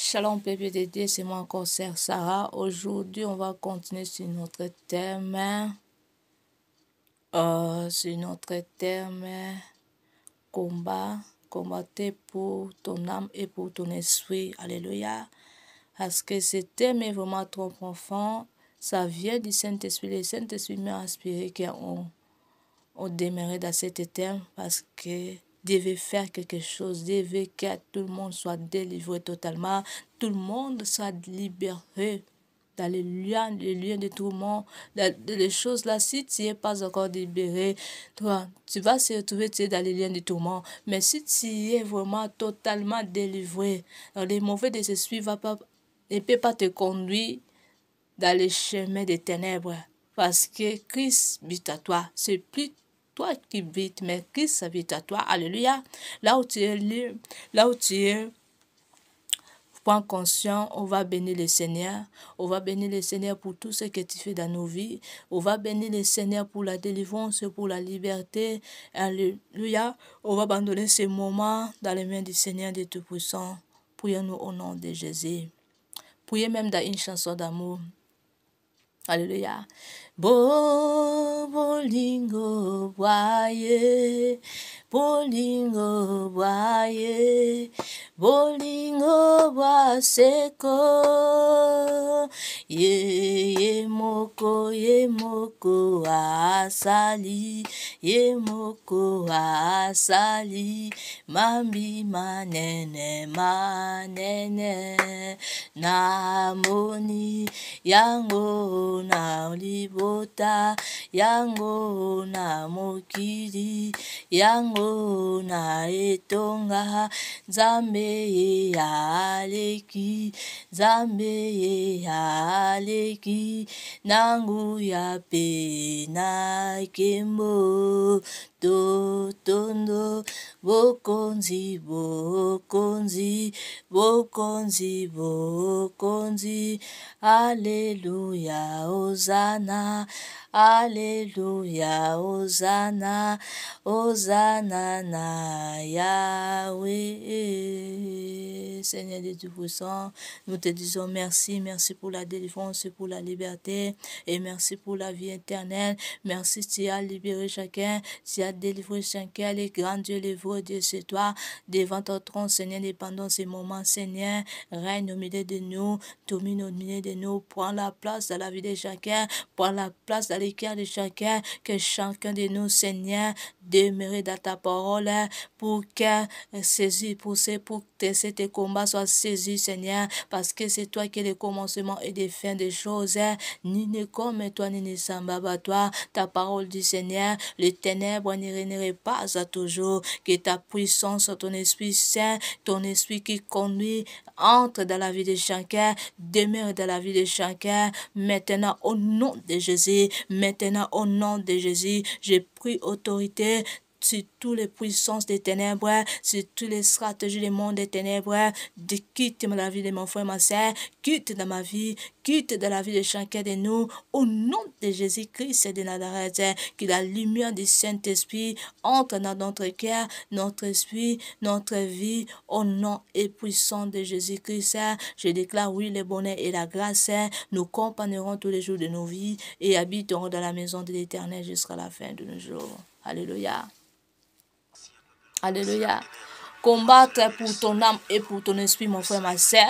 Shalom, peuple de Dieu, c'est moi encore, sœur Sarah. Aujourd'hui, on va continuer sur notre thème. Combat. Combattre pour ton âme et pour ton esprit. Alléluia. Parce que ce thème est vraiment trop profond. Ça vient du Saint-Esprit. Le Saint-Esprit m'a inspiré qu'on demeurait dans cet thème parce que devait faire quelque chose, devait que tout le monde soit délivré totalement, tout le monde soit libéré dans les liens de tout le monde, les choses là, si tu n'es pas encore libéré, toi, tu vas se retrouver dans les liens de tout le monde, mais si tu es vraiment totalement délivré, les mauvais des esprits ne peuvent pas te conduire dans les chemins des ténèbres, parce que Christ vit à toi, c'est plus toi qui vis, mais Christ vit à toi. Alléluia. Là où tu es libre, là où tu es, prends conscience, on va bénir le Seigneur. On va bénir le Seigneur pour tout ce que tu fais dans nos vies. On va bénir le Seigneur pour la délivrance, pour la liberté. Alléluia. On va abandonner ces moments dans les mains du Seigneur de Tout-Puissant. Prions-nous au nom de Jésus. Priez même dans une chanson d'amour. Alléluia. Bolingo boye, bolingo boye, bolingo boiseko, ye moko asali, ye moko asali, mambi manene namoni yango na libota, yango na mokili, yango na etonga, Nzambe aleki, Nzambe aleki, nangu ya pe na kembo, tondo, bokonzi, bokonzi, bokonzi, bokonzi, Alléluia, Hosanna, Alléluia, Hosanna, Hosanna na Yahweh. Seigneur de Tout-Puissant, nous te disons merci, merci pour la délivrance, pour la liberté, et merci pour la vie éternelle. Merci, tu as libéré chacun, tu as délivré chacun, les grands dieux, les vrais dieux, c'est toi, devant ton trône, Seigneur, pendant ces moments, Seigneur, règne au milieu de nous, domine au milieu de nous, prends la place dans la vie de chacun, prends la place dans les cœurs de chacun, que chacun de nous, Seigneur, demeure dans ta parole, pour que ces combats soient saisis, Seigneur, parce que c'est toi qui es le commencement et les fins des choses, ni ne comme toi, ni ne semblable à toi, ta parole du Seigneur, les ténèbres ne régneraient pas à toujours, que ta puissance, ton Esprit Saint, ton Esprit qui conduit, entre dans la vie de chacun, demeure dans la vie de chacun, maintenant au nom de Jésus, maintenant au nom de Jésus, j'ai pris autorité sur toutes les puissances des ténèbres, sur toutes les stratégies du monde des ténèbres, quitte la vie de mon frère, ma soeur, quitte dans ma vie, quitte dans la vie de chacun de nous, au nom de Jésus-Christ de Nazareth, que la lumière du Saint-Esprit entre dans notre cœur, notre esprit, notre vie, au nom et puissant de Jésus-Christ. Je déclare oui, le bonheur et la grâce, nous accompagnerons tous les jours de nos vies et habiterons dans la maison de l'Éternel jusqu'à la fin de nos jours. Alléluia. Alléluia. Combattre pour ton âme et pour ton esprit, mon frère, ma soeur.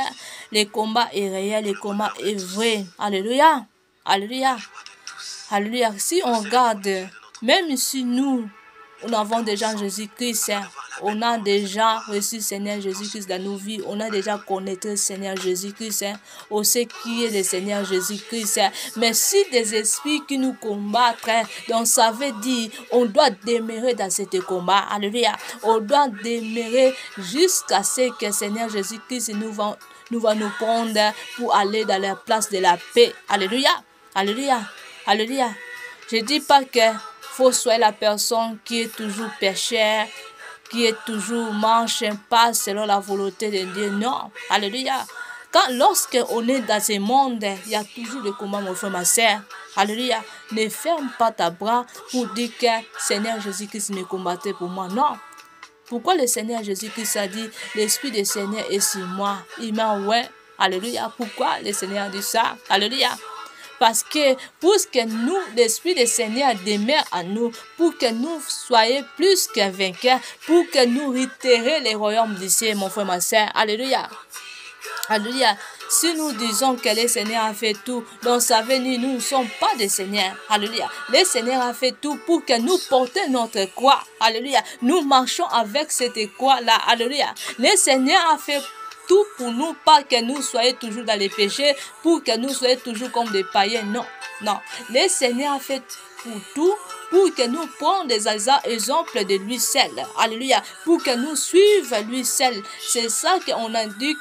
Le combat est réel, le combat est vrai. Alléluia. Alléluia. Alléluia. Si on regarde, même si nous avons déjà Jésus-Christ, on a déjà reçu Seigneur Jésus-Christ dans nos vies, on a déjà connaître le Seigneur Jésus-Christ, on sait qui est le Seigneur Jésus-Christ. Mais si des esprits qui nous combattent, donc ça veut dire on doit demeurer dans ce combat. Alléluia. On doit demeurer jusqu'à ce que le Seigneur Jésus-Christ nous va nous prendre pour aller dans la place de la paix. Alléluia. Alléluia. Alléluia. Je ne dis pas que faut soyez la personne qui est toujours pécheur, qui est toujours marche pas selon la volonté de Dieu. Non. Alléluia. Lorsque on est dans ce monde, il y a toujours le combat, mon frère, ma soeur. Alléluia. Ne ferme pas ta bras pour dire que Seigneur Jésus-Christ me combattait pour moi. Non. Pourquoi le Seigneur Jésus-Christ a dit, l'Esprit du Seigneur est sur moi? Il m'a ouais. Alléluia. Pourquoi le Seigneur a dit ça? Alléluia. Parce que pour que nous, l'Esprit du Seigneur demeure en nous, pour que nous soyons plus qu'un vainqueur, pour que nous réitérions les royaumes du ciel, mon frère, ma soeur. Alléluia. Alléluia. Si nous disons que le Seigneur a fait tout, dans sa venue, nous ne sommes pas des seigneurs. Alléluia. Le Seigneur a fait tout pour que nous portions notre croix. Alléluia. Nous marchons avec cette croix-là. Alléluia. Le Seigneur a fait tout pour nous, pas que nous soyons toujours dans les péchés, pour que nous soyons toujours comme des païens. Non, non. Le Seigneur a fait pour tout, pour que nous prenions des exemples de lui seul. Alléluia. Pour que nous suivions lui seul. C'est ça qu'on a dit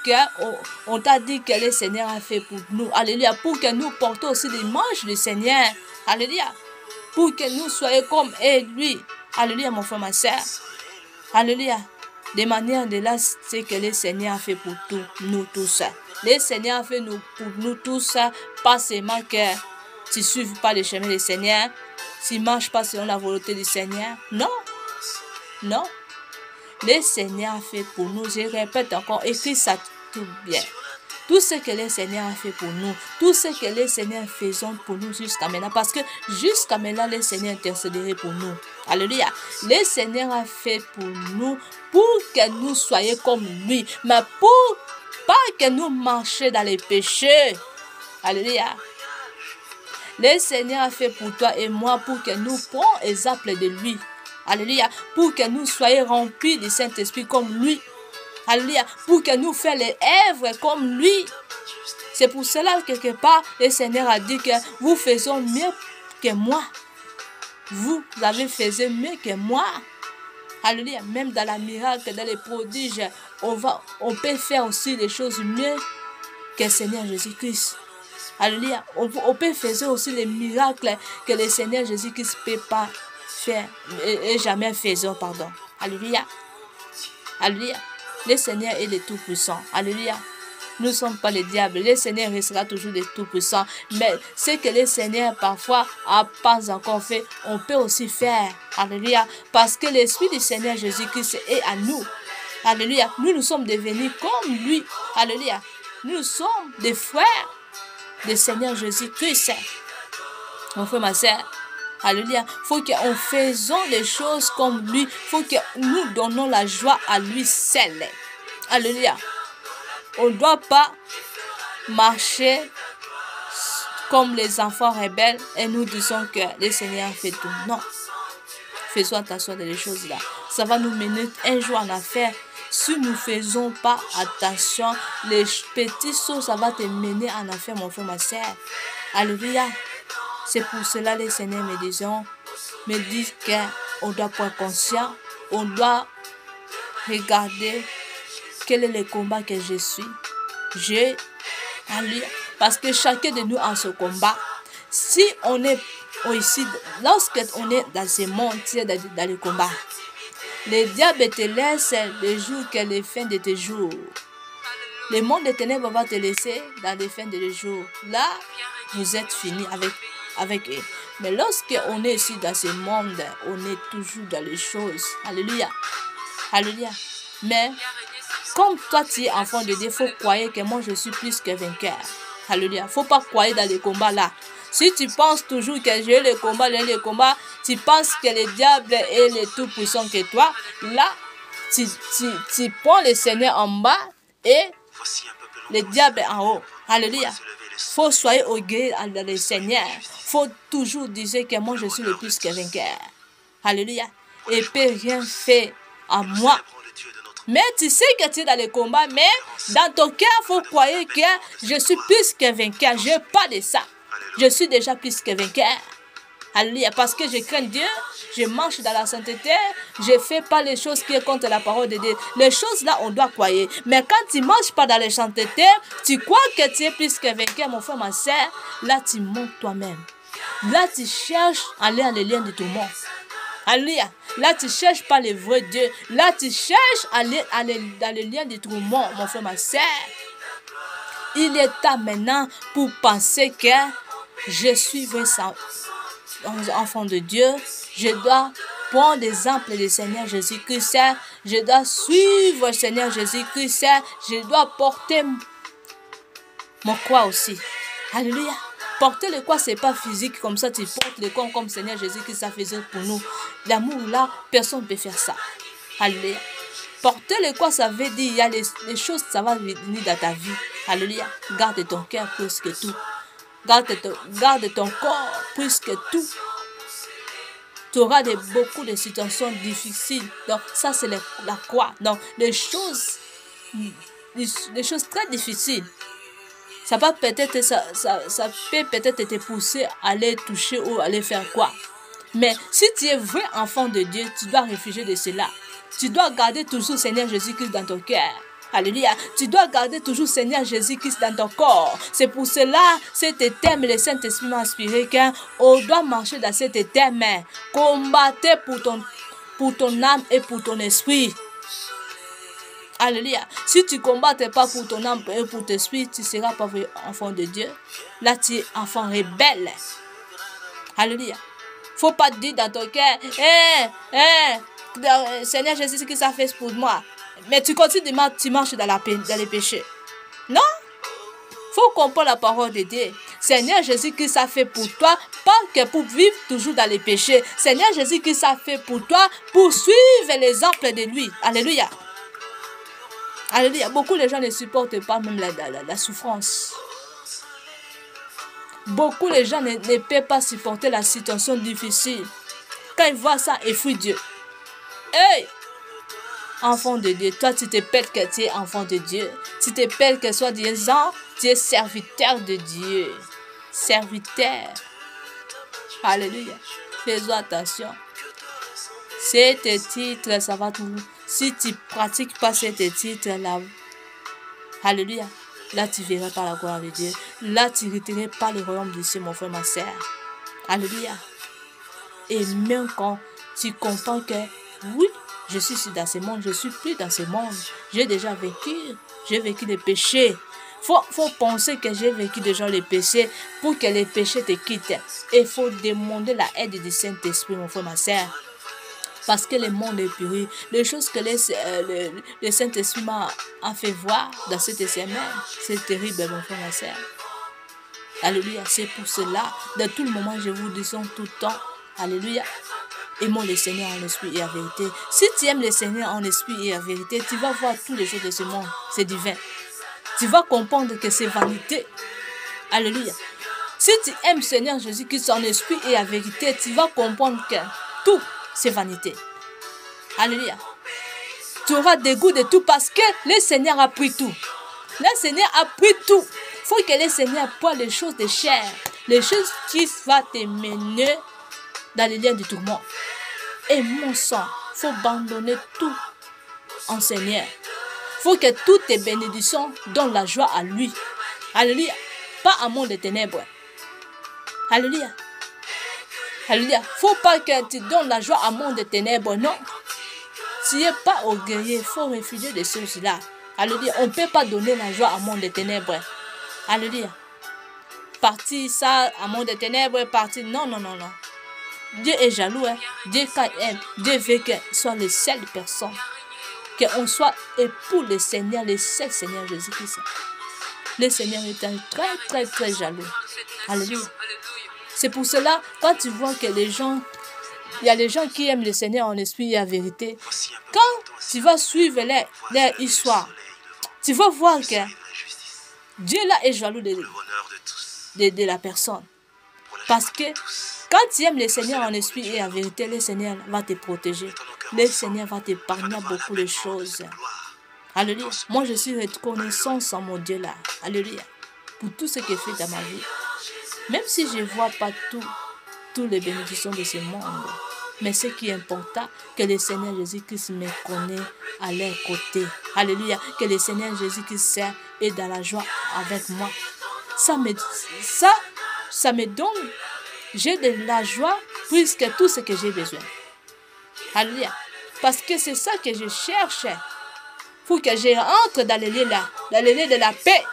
on t'a dit que le Seigneur a fait pour nous. Alléluia. Pour que nous portions aussi l'image du Seigneur. Alléluia. Pour que nous soyons comme lui. Alléluia, mon frère, ma soeur. Alléluia. De manière de là, c'est que le Seigneur a fait pour tout, nous tous. Le Seigneur a fait pour nous tous, pas seulement que tu ne suives pas le chemin du Seigneur, tu ne marches pas selon la volonté du Seigneur. Non, non. Le Seigneur a fait pour nous, je répète encore, écris ça tout bien. Tout ce que le Seigneur a fait pour nous, tout ce que le Seigneur faisons pour nous jusqu'à maintenant, parce que jusqu'à maintenant, le Seigneur intercéderait pour nous. Alléluia. Le Seigneur a fait pour nous, pour que nous soyons comme lui, mais pour pas que nous marchions dans les péchés. Alléluia. Le Seigneur a fait pour toi et moi, pour que nous prenions exemple de lui. Alléluia. Pour que nous soyons remplis du Saint-Esprit comme lui. Alléluia. Pour que nous fassions les œuvres comme lui. C'est pour cela, quelque part, le Seigneur a dit que vous faisiez mieux que moi. Vous avez fait mieux que moi. Alléluia. Même dans la miracle, dans les prodiges, on peut faire aussi les choses mieux que le Seigneur Jésus-Christ. Alléluia. On peut faire aussi les miracles que le Seigneur Jésus-Christ ne peut pas faire et jamais faisons, pardon. Alléluia. Alléluia. Le Seigneur est le Tout-Puissant. Alléluia. Nous ne sommes pas les diables. Le Seigneur restera toujours le Tout-Puissant. Mais ce que le Seigneur parfois n'a pas encore fait, on peut aussi faire. Alléluia. Parce que l'Esprit du Seigneur Jésus-Christ est à nous. Alléluia. Nous sommes devenus comme lui. Alléluia. Nous sommes des frères du Seigneur Jésus-Christ. Mon frère, ma soeur. Alléluia. Il faut que nous fassions les choses comme lui. Il faut que nous donnons la joie à lui seul. Alléluia. On ne doit pas marcher comme les enfants rebelles et nous disons que le Seigneur fait tout. Non. Faisons attention de les choses là. Ça va nous mener un jour en affaire. Si nous ne faisons pas attention, les petits sauts, ça va te mener en affaire, mon frère, ma soeur. Alléluia. C'est pour cela que le Seigneur me dit qu'on doit être conscient, on doit regarder quel est le combat que je suis. Alléluia. Parce que chacun de nous a ce combat. Si on est ici, lorsqu'on est dans ce monde, dans le combat, le diable te laisse les jours que les fins de tes jours. Le monde des ténèbres va te laisser dans les fins de tes jours. Là, vous êtes fini avec eux. Mais lorsqu'on est ici dans ce monde, on est toujours dans les choses. Alléluia. Alléluia. Mais comme toi tu es enfant de Dieu, il faut croire que moi je suis plus que vainqueur. Alléluia. Il ne faut pas croire dans les combats là. Si tu penses toujours que j'ai le combat, tu penses que le diable est le tout puissant que toi, là, tu prends le Seigneur en bas et le diable en haut. Alléluia. Il faut soyez orgueilleux dans le Seigneur. Il faut toujours dire que moi je suis le plus que vainqueur. Alléluia. Et il ne peut rien faire à moi. Mais tu sais que tu es dans le combat, mais dans ton cœur, il faut croire que je suis plus que vainqueur. Je parle de ça. Je suis déjà plus que vainqueur. Alléluia. Parce que je crains Dieu, je marche dans la sainteté, je ne fais pas les choses qui sont contre la parole de Dieu. Les choses là, on doit croire. Mais quand tu ne marches pas dans la sainteté, tu crois que tu es plus que vainqueur, mon frère, ma soeur. Là, tu montes toi-même. Là, tu cherches à aller dans les liens de tout le monde. Alléluia. Là, tu ne cherches pas le vrai Dieu. Là, tu cherches à aller dans les liens de tout le monde, mon frère, ma soeur. Il est temps maintenant pour penser que je suis enfant de Dieu. Je dois prendre l'exemple du Seigneur Jésus-Christ. Je dois suivre le Seigneur Jésus-Christ. Je dois porter mon croix aussi. Alléluia. Porter le croix, ce n'est pas physique comme ça. Tu portes le croix comme Seigneur Jésus-Christ, ça faisait pour nous. L'amour là, personne ne peut faire ça. Alléluia. Porter le croix, ça veut dire il y a les choses, ça va venir dans ta vie. Alléluia. Garde ton cœur plus que tout. Garde ton corps plus que tout. Tu auras beaucoup de situations difficiles. Donc, ça, c'est la croix. Donc, les choses très difficiles. Ça peut peut-être te pousser à aller toucher ou aller faire quoi. Mais si tu es vrai enfant de Dieu, tu dois réfugier de cela. Tu dois garder toujours Seigneur Jésus-Christ dans ton cœur. Alléluia. Tu dois garder toujours Seigneur Jésus-Christ dans ton corps. C'est pour cela, cet thème, le Saint-Esprit m'a inspiré qu'on doit marcher dans cet thème. Combattez pour ton âme et pour ton esprit. Alléluia. Si tu ne combattes pas pour ton âme et pour ton esprit, tu ne seras pas vrai enfant de Dieu. Là, tu es enfant rebelle. Alléluia. Il ne faut pas te dire dans ton cœur, Seigneur Jésus, qui ça fait pour moi. Mais tu continues, tu marches dans les péchés. Non. Il faut comprendre la parole de Dieu. Seigneur Jésus, qui ça fait pour toi, pas que pour vivre toujours dans les péchés. Seigneur Jésus, qui ça fait pour toi, pour suivre l'exemple de lui. Alléluia. Alléluia. Beaucoup de gens ne supportent pas même la souffrance. Beaucoup de gens ne peuvent pas supporter la situation difficile. Quand ils voient ça, ils fuient Dieu. Hey! Enfant de Dieu, toi tu te pètes que tu es enfant de Dieu. Tu te pètes que soi-disant, tu es serviteur de Dieu. Serviteur. Alléluia. Fais-toi attention. Ces titres, ça va tout. Si tu ne pratiques pas ces titres-là, alléluia, là tu verras pas la gloire de Dieu. Là tu ne retireras pas le royaume de Dieu, mon frère, ma soeur. Alléluia. Et même quand tu comprends que, oui, je suis dans ce monde, je ne suis plus dans ce monde. J'ai déjà vécu les péchés. Faut penser que j'ai vécu déjà les péchés pour que les péchés te quittent. Et il faut demander la aide du Saint-Esprit, mon frère, ma soeur. Parce que le monde est pur. Les choses que le Saint-Esprit m'a fait voir dans cette semaine, c'est terrible, mon frère, ma soeur. Alléluia. C'est pour cela, de tout le moment, je vous dis tout le temps, alléluia. Aimons le Seigneur en esprit et en vérité. Si tu aimes le Seigneur en esprit et en vérité, tu vas voir toutes les choses de ce monde. C'est divin. Tu vas comprendre que c'est vanité. Alléluia. Si tu aimes le Seigneur Jésus-Christ en esprit et en vérité, tu vas comprendre que tout, c'est vanité. Alléluia. Tu auras dégoût de tout parce que le Seigneur a pris tout. Le Seigneur a pris tout. Il faut que le Seigneur prenne les choses de chair. Les choses qui vont te mener dans les liens du tourment. Et mon sang, il faut abandonner tout en Seigneur. Il faut que toutes tes bénédictions donnent la joie à lui. Alléluia. Pas à monde de ténèbres. Alléluia. Alléluia. Il ne faut pas que tu donnes la joie à monde de ténèbres. Non. Tu n'es pas orgueilleux. Il faut refuser de choses-là. Alléluia. On ne peut pas donner la joie à monde de ténèbres. Alléluia. Partir ça à monde de ténèbres, partir. Non, non, non, non. Dieu est jaloux. Hein. Dieu quand aime. Dieu veut que soit les seules personnes. Qu'on soit époux le Seigneur, le seul Seigneur Jésus-Christ. Le Seigneur est un très, très, très jaloux. Alléluia. C'est pour cela, quand tu vois que les gens, il y a les gens qui aiment le Seigneur en esprit et en vérité, quand tu vas suivre leur histoire, tu vas voir que Dieu là est jaloux de la personne. Parce que quand tu aimes le Seigneur en esprit et en vérité, le Seigneur va te protéger. Le Seigneur va t'épargner beaucoup de choses. Alléluia. Moi, je suis reconnaissant en mon Dieu là. Alléluia. Pour tout ce qu'il fait dans ma vie. Même si je ne vois pas toutes les bénédictions de ce monde. Mais ce qui est important, que le Seigneur Jésus-Christ me connaît à leur côté. Alléluia. Que le Seigneur Jésus-Christ est dans la joie avec moi. Ça me donne, j'ai de la joie plus que tout ce que j'ai besoin. Alléluia. Parce que c'est ça que je cherche. Pour que je rentre dans les lieux là, dans les lieux de la paix.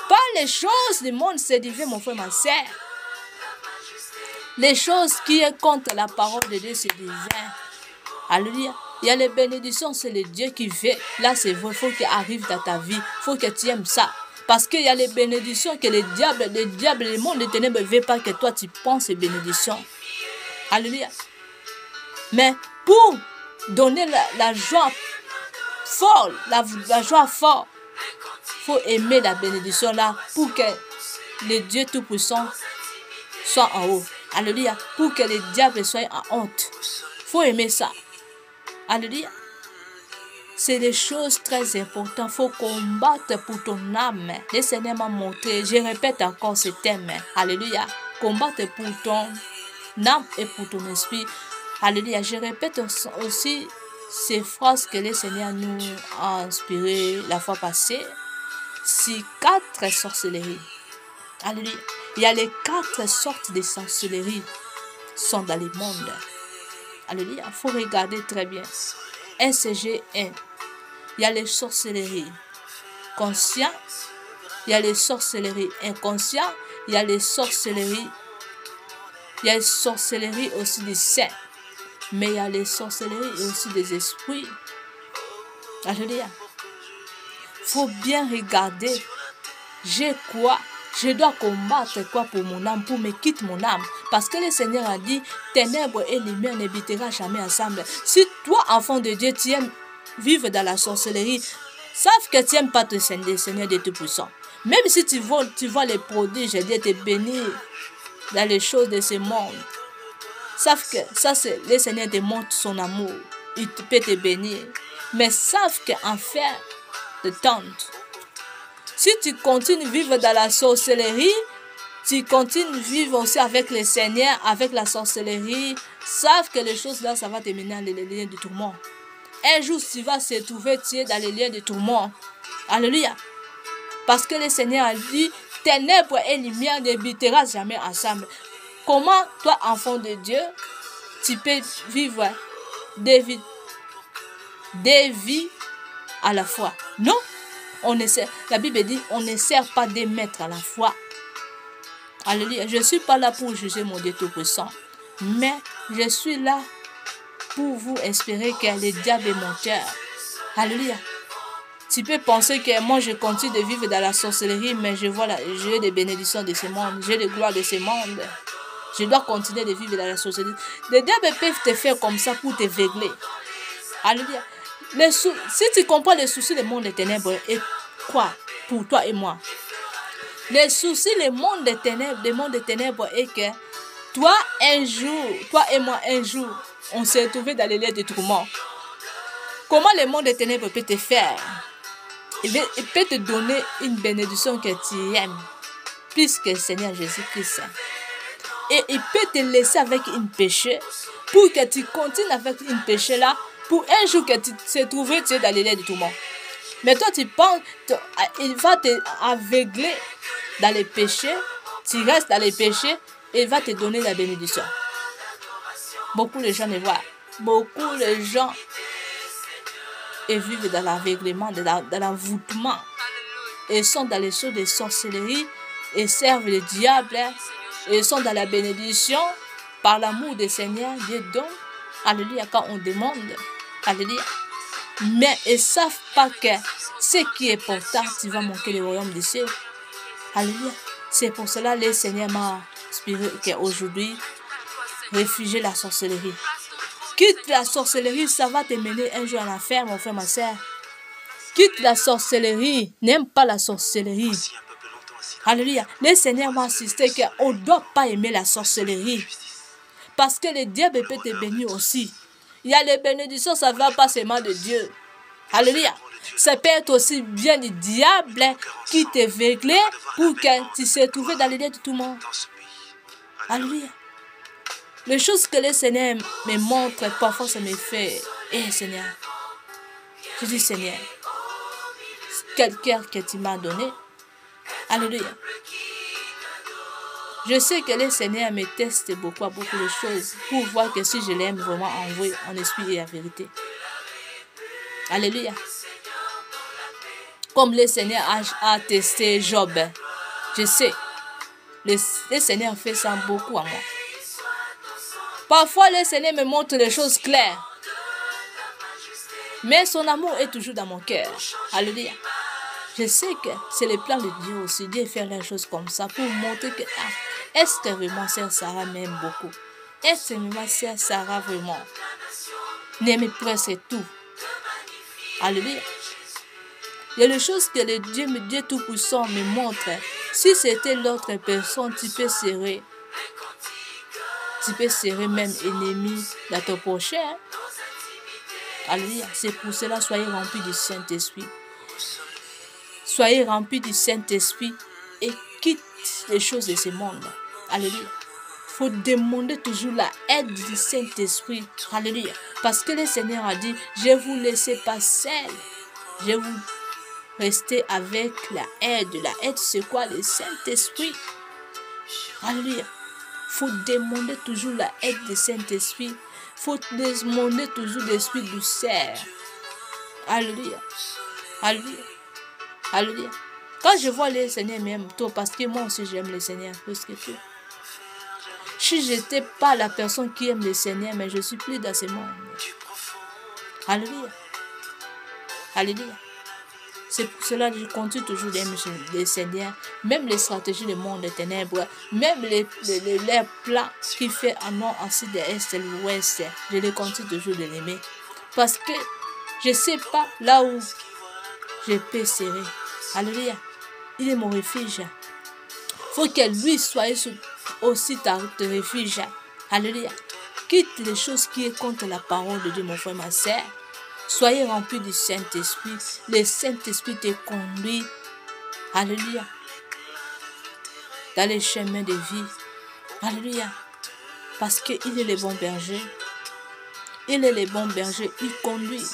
Pas les choses du monde, c'est divin, mon frère, ma soeur. Les choses qui sont contre la parole de Dieu, c'est divin. Alléluia. Il y a les bénédictions, c'est le Dieu qui fait. Là, c'est vrai, il faut qu'il arrive dans ta vie. Il faut que tu aimes ça. Parce qu'il y a les bénédictions que le diable, le monde des ténèbres ne veut pas que toi, tu penses ces bénédictions. Alléluia. Mais pour donner la joie folle, la joie forte, il faut aimer la bénédiction là pour que le Dieu Tout-Puissant soit en haut. Alléluia. Pour que le diable soit en honte. Il faut aimer ça. Alléluia. C'est des choses très importantes. Il faut combattre pour ton âme. Le Seigneur m'a montré. Je répète encore ce thème. Alléluia. Combattre pour ton âme et pour ton esprit. Alléluia. Je répète aussi ces phrases que le Seigneur nous a inspirées la fois passée. C'est 4 sorcelleries. Alléluia. Il y a les 4 sortes de sorcelleries sont dans le monde. Alléluia. Il faut regarder très bien. SG1. Il y a les sorcelleries conscientes. Il y a les sorcelleries inconscientes. Il y a les sorcelleries. Il y a les sorcelleries aussi des saints. Mais il y a les sorcelleries aussi des esprits. Alléluia. Il faut bien regarder. J'ai quoi? Je dois combattre quoi pour mon âme, pour me quitter mon âme. Parce que le Seigneur a dit, ténèbres et lumière n'habiteront jamais ensemble. Si toi, enfant de Dieu, tu aimes vivre dans la sorcellerie, sache que tu n'aimes pas te Seigneur de Tout-Puissant. Même si tu vois les prodiges, Dieu te bénit dans les choses de ce monde. Sache que ça, c'est le Seigneur te montre son amour. Il peut te bénir. Mais sache qu'en faire de tente. Si tu continues à vivre dans la sorcellerie, tu continues à vivre aussi avec le Seigneur, avec la sorcellerie, sache que les choses là, ça va te mener dans les liens de tourment. Un jour, tu vas se trouver tué dans les liens de tourment. Alléluia. Parce que le Seigneur a dit, ténèbres et lumière n'habiteront jamais ensemble. Comment, toi, enfant de Dieu, tu peux vivre des vies à la fois? Non. La Bible dit, on ne sert pas des maîtres à la fois. Alléluia. Je ne suis pas là pour juger mon Dieu Tout-Puissant. Mais je suis là pour vous espérer que le diable est menteur. Alléluia. Tu peux penser que moi je continue de vivre dans la sorcellerie, mais j'ai des bénédictions de ce monde, j'ai des gloires de ce monde. Je dois continuer de vivre dans la sorcellerie. Les diables peuvent te faire comme ça pour te veugler. Alléluia. Si tu comprends les soucis du monde des ténèbres, et quoi pour toi et moi? Les soucis du monde des ténèbres est que toi et moi un jour, on s'est retrouvé dans les lieux de tourment. Comment le monde des ténèbres peut te faire? Il peut te donner une bénédiction que tu aimes, puisque le Seigneur Jésus-Christ. Et il peut te laisser avec une péché pour que tu continues avec une péché là, pour un jour que tu te trouves dans les lieux de tourment. Mais toi, tu penses, il va te aveugler dans les péchés, tu restes dans les péchés et il va te donner la bénédiction. Beaucoup de gens ne voient. Beaucoup de gens vivent dans l'aveuglement, dans l'envoûtement. Et sont dans les choses de sorcellerie et servent le diable. Et sont dans la bénédiction par l'amour du Seigneur, Dieu donne. Alléluia, quand on demande. Alléluia. Mais ils ne savent pas que ce qui est important, tu vas manquer le royaume des cieux. Alléluia. C'est pour cela que le Seigneur m'a inspiré qu'aujourd'hui, réfugier la sorcellerie. Quitte la sorcellerie, ça va te mener un jour en enfer, mon frère, ma soeur. Quitte la sorcellerie, n'aime pas la sorcellerie. Alléluia. Le Seigneur m'a insisté qu'on ne doit pas aimer la sorcellerie. Parce que le diable peut te bénir aussi. Il y a les bénédictions, ça ne va pas seulement de Dieu. Alléluia. Ça peut être aussi bien du diable qui te veuglait pour que tu se trouves dans les lieux de tout le monde. Alléluia. Les choses que le Seigneur me montre, parfois ça me fait, Seigneur. Je dis Seigneur, quel cœur que tu m'as donné. Alléluia. Je sais que le Seigneur me teste beaucoup à beaucoup de choses pour voir que si je l'aime vraiment en esprit et en vérité. Alléluia. Comme le Seigneur a testé Job, je sais, le Seigneur fait ça beaucoup à moi. Parfois, le Seigneur me montre les choses claires. Mais son amour est toujours dans mon cœur. Alléluia. Je sais que c'est le plan de Dieu aussi. Dieu fait les choses comme ça pour montrer que est-ce que vraiment sœur Sarah m'aime beaucoup? Est-ce que vraiment sœur Sarah vraiment n'aime presque tout? Alléluia. Il y a des choses que le Dieu Tout-Puissant me montre. Si c'était l'autre personne, tu peux serrer même ennemi dans ton prochain. Alléluia. C'est pour cela, soyez remplis du Saint-Esprit. Soyez remplis du Saint-Esprit et quitte les choses de ce monde. Alléluia. Il faut demander toujours la aide du Saint-Esprit. Alléluia. Parce que le Seigneur a dit, je ne vous laisse pas seul. Je vous rester avec la aide. La aide, c'est quoi? Le Saint-Esprit. Alléluia. Il faut demander toujours la aide du Saint-Esprit. Il faut demander toujours l'Esprit douceur. Alléluia. Alléluia. Alléluia. Quand je vois le Seigneur m'aime trop, parce que moi aussi j'aime le Seigneur plus que tout. Si je n'étais pas la personne qui aime le Seigneur, mais je suis plus dans ce monde. Alléluia. Alléluia. C'est pour cela que je continue toujours d'aimer le Seigneur, même les stratégies du monde des ténèbres, même les plans qu'il fait en nord, en sud, est et l'ouest. Je les continue toujours de l'aimer. Parce que je ne sais pas là où je peux serrer. Alléluia. Il est mon refuge. Il faut que lui soit aussi ta refuge. Alléluia. Quitte les choses qui sont contre la parole de Dieu, mon frère, ma soeur. Soyez remplis du Saint-Esprit. Le Saint-Esprit te conduit. Alléluia. Dans les chemins de vie. Alléluia. Parce qu'il est le bon berger. Il est le bon berger. Il conduit.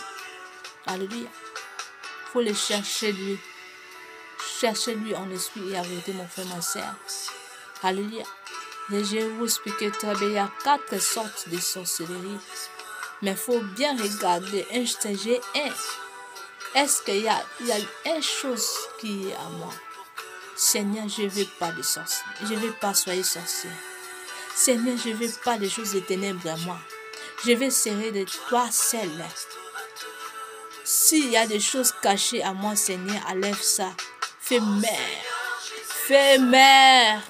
Alléluia. Il faut le chercher lui. Cherchez-lui en esprit et en vérité, mon frère, ma soeur. Alléluia. Et je vais vous expliquer très bien. Il y a 4 sortes de sorcellerie. Mais il faut bien regarder. Est-ce qu'il y a une chose qui est à moi? Seigneur, je ne veux pas de sorcier. Je ne veux pas soyez sorcier. Seigneur, je ne veux pas des choses de ténèbres à moi. Je veux serrer de toi seul. S'il y a des choses cachées à moi, Seigneur, enlève ça. Fais mère. Fais mère.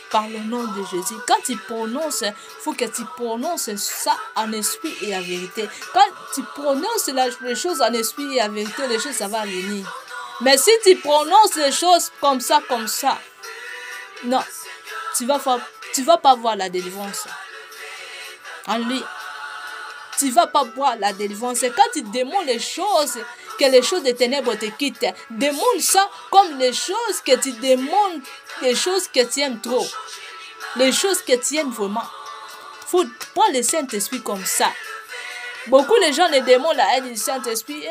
Par le nom de Jésus. Quand tu prononces, il faut que tu prononces ça en esprit et en vérité. Quand tu prononces les choses en esprit et en vérité, les choses, ça va venir. Mais si tu prononces les choses comme ça, non, tu vas pas voir la délivrance. Alléluia. Tu vas pas voir la délivrance. Quand tu demandes les choses, que les choses des ténèbres te quittent, demande ça comme les choses que tu demandes, les choses que tu aimes trop, les choses que tu aimes vraiment. Il faut prendre le Saint-Esprit comme ça. Beaucoup de gens ne demandent la aide du Saint-Esprit.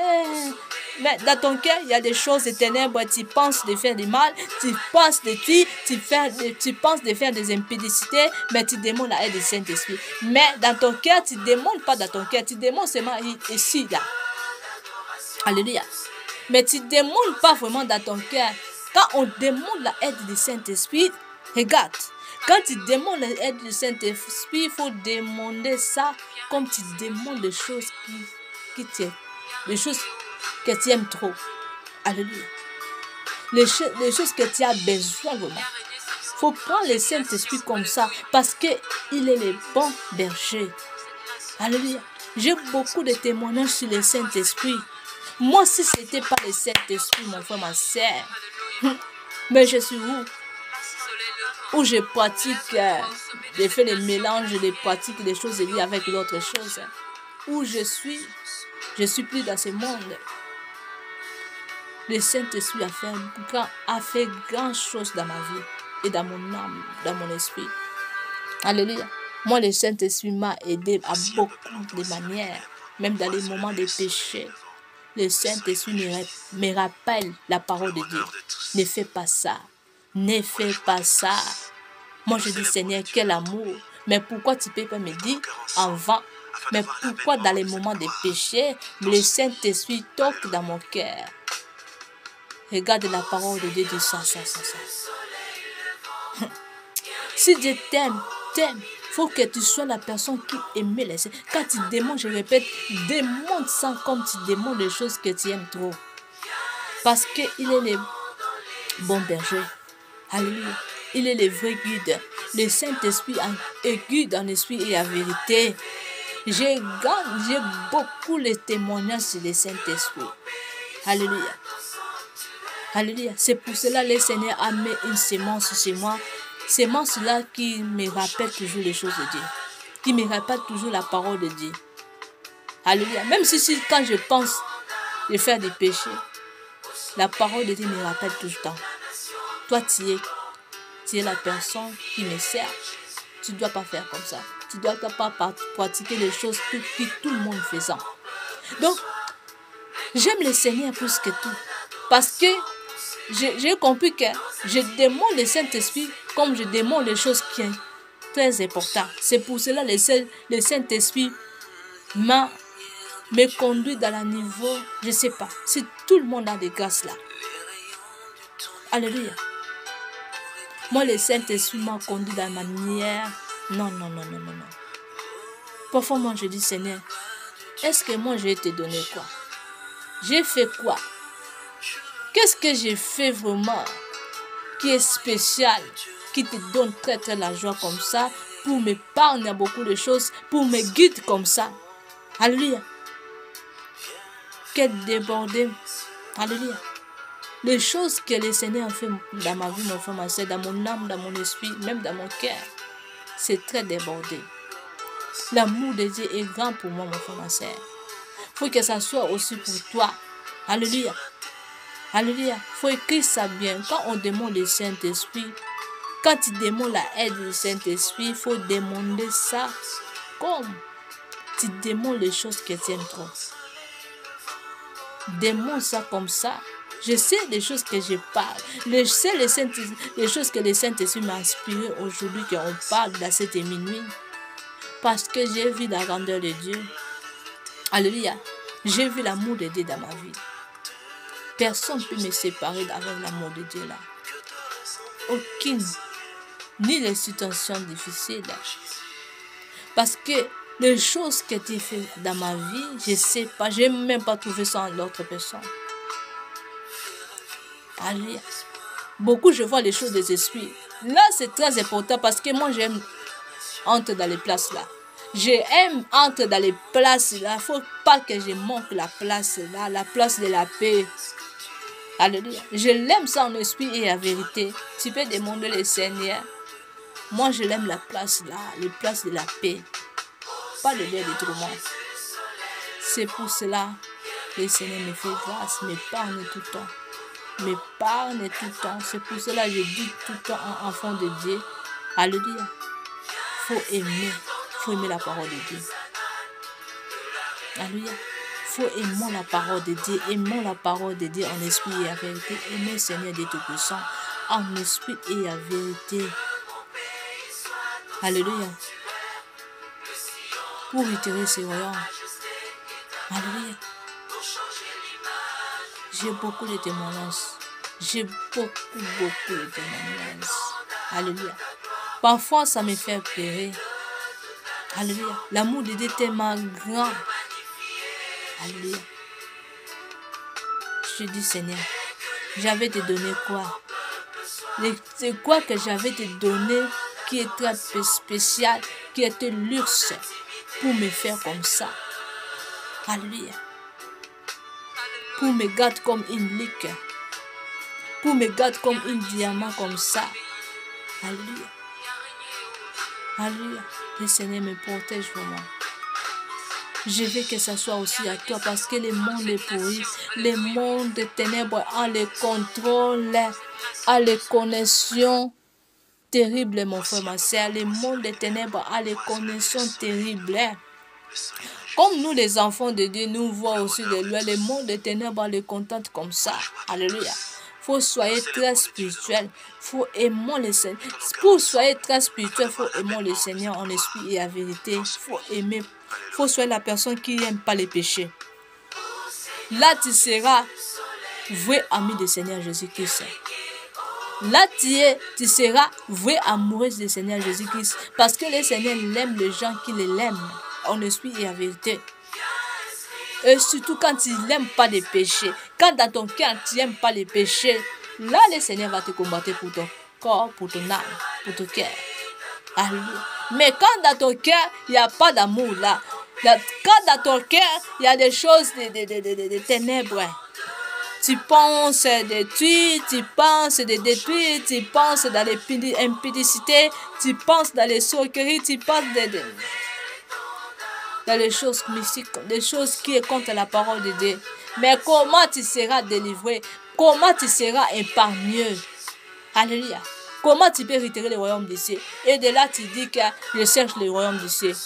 Mais dans ton cœur, il y a des choses des ténèbres. Tu penses de faire du mal, tu penses de tu penses de faire des impudicités, mais tu demandes la aide du Saint-Esprit. Mais dans ton cœur, tu ne demandes pas dans ton cœur, tu demandes seulement ici, là. Alléluia. Mais tu ne demandes pas vraiment dans ton cœur. Quand on demande la aide du Saint-Esprit, regarde. Quand tu demandes l'aide du Saint-Esprit, il faut demander ça comme tu demandes des choses qui t'aiment. Des choses que tu aimes trop. Alléluia. Les choses que tu as besoin vraiment. Il faut prendre le Saint-Esprit comme ça parce qu'il est le bon berger. Alléluia. J'ai beaucoup de témoignages sur le Saint-Esprit. Moi, si ce n'était pas le Saint-Esprit, mon frère, ma soeur, mais je suis où je pratique, je fais les mélanges, je pratique des choses liées avec l'autre chose. Où je suis plus dans ce monde. Le Saint-Esprit a fait grand chose dans ma vie et dans mon âme, dans mon esprit. Alléluia. Moi, le Saint-Esprit m'a aidé à beaucoup de manières, même dans les moments de péché. Le Saint-Esprit me rappelle la parole de Dieu. Ne fais pas ça. Ne fais pas ça. Moi, je dis, Seigneur, quel amour. Mais pourquoi tu peux pas me dire avant? Mais pourquoi dans les moments de péché, le Saint-Esprit toque dans mon cœur? Regarde la parole de Dieu, dit ça. Si Dieu t'aime, faut que tu sois la personne qui aime les Seigneur. Quand tu demandes, je répète, demande ça comme tu demandes les choses que tu aimes trop. Parce qu'il est le bon berger. Alléluia. Il est le vrai guide. Le Saint-Esprit est guide en esprit et en vérité. J'ai beaucoup de témoignages sur le Saint-Esprit. Alléluia. Alléluia. C'est pour cela que le Seigneur a mis une sémence chez moi. Sémence-là qui me rappelle toujours les choses de Dieu. Qui me rappelle toujours la parole de Dieu. Alléluia. Même si quand je pense de faire des péchés, la parole de Dieu me rappelle tout le temps. Toi, tu es la personne qui me sert. Tu ne dois pas faire comme ça. Tu ne dois pas pratiquer les choses que tout le monde faisant. Donc, j'aime le Seigneur plus que tout. Parce que j'ai compris que je demande le Saint-Esprit comme je demande les choses qui sont très importantes. C'est pour cela que le Saint-Esprit me conduit dans le niveau, je ne sais pas, si tout le monde a des grâces là. Alléluia. Moi, le Saint-Esprit m'a conduit dans ma manière. Non. Parfois, moi, je dis, Seigneur, est-ce que moi, je vais te donner quoi? J'ai fait quoi? Qu'est-ce que j'ai fait vraiment qui est spécial, qui te donne très très la joie comme ça, pour me parler à beaucoup de choses, pour me guider comme ça? Alléluia. Quel débordé. Alléluia. Les choses que le Seigneur a fait dans ma vie, mon frère, ma soeur, dans mon âme, dans mon esprit, même dans mon cœur, c'est très débordé. L'amour de Dieu est grand pour moi, mon frère, ma soeur. Il faut que ça soit aussi pour toi. Alléluia. Alléluia. Il faut écrire ça bien. Quand on demande le Saint-Esprit, quand tu demandes la aide du Saint-Esprit, il faut demander ça comme tu demandes les choses que tu aimes trop. Demande ça comme ça. Je sais les choses que je parle. Je sais les choses que le Saint-Esprit m'a inspiré aujourd'hui, qu'on parle dans cette minuit. Parce que j'ai vu la grandeur de Dieu. Alléluia. J'ai vu l'amour de Dieu dans ma vie. Personne ne peut me séparer avec l'amour de Dieu là. Aucune. Ni les situations difficiles. Parce que les choses que tu fais dans ma vie, je ne sais pas. Je n'ai même pas trouvé ça en l'autre personne. Alléluia. Beaucoup, je vois les choses des esprits. Là, c'est très important parce que moi, j'aime entrer dans les places là. J'aime entrer dans les places là. Il ne faut pas que je manque la place là, la place de la paix. Alléluia. Je l'aime ça en esprit et en vérité. Tu peux demander le Seigneur. Moi, je l'aime la place là, les places de la paix. Pas le lieu de tourment. C'est pour cela que le Seigneur me fait grâce, me parle tout le temps. Me parle tout le temps. C'est pour cela que je dis tout le temps en enfant de Dieu. Alléluia. Il faut aimer la parole de Dieu. Alléluia. Il faut aimer la parole de Dieu. Aimons la parole de Dieu en esprit et en vérité. Aimez le Seigneur de tout puissant en esprit et en vérité. Alléluia. Pour retirer ses royaumes. Alléluia. J'ai beaucoup de témoignages. J'ai beaucoup de témoignages. Alléluia. Parfois, ça me fait pleurer. Alléluia. L'amour de Dieu est tellement grand. Alléluia. Je dis, Seigneur, j'avais te donné quoi? C'est quoi que j'avais te donné qui est très spécial, qui était luxe pour me faire comme ça? Alléluia. Pour me garder comme une lique. Pour me garder comme un diamant comme ça. Alléluia. Alléluia. Le Seigneur me protège vraiment. Je veux que ça soit aussi à toi parce que le monde est pourri. Le monde des ténèbres a le contrôle, a les connexions terribles, mon frère, ma soeur. Le monde des ténèbres a les connexions terribles. Comme nous, les enfants de Dieu, nous voyons aussi de loin. Le monde des ténèbres les contente comme ça. Alléluia. Il faut soyez très spirituel. Il faut aimer le Seigneur. Pour soyez très spirituel, il faut aimer le Seigneur en esprit et en vérité. Il faut aimer. Il faut soyez la personne qui n'aime pas les péchés. Là, tu seras vrai ami du Seigneur Jésus-Christ. Là, tu seras vrai amoureuse du Seigneur Jésus-Christ. Parce que le Seigneur aime les gens qui l'aiment en esprit et en vérité. Et surtout quand tu n'aimes pas les péchés. Quand dans ton cœur, tu n'aimes pas les péchés. Là, le Seigneur va te combattre pour ton corps, pour ton âme, pour ton cœur. Alléluia. Mais quand dans ton cœur, il n'y a pas d'amour là. Quand dans ton cœur, il y a des choses de ténèbres. Tu penses de tuer, tu penses de détruire, tu penses dans l'impudicité, tu penses dans les sorceries, tu penses dans les choses mystiques, des choses qui sont contre la parole de Dieu. Mais comment tu seras délivré? Comment tu seras épargné? Alléluia. Comment tu peux retirer le royaume du ciel? Et de là, tu dis que je cherche le royaume du ciel.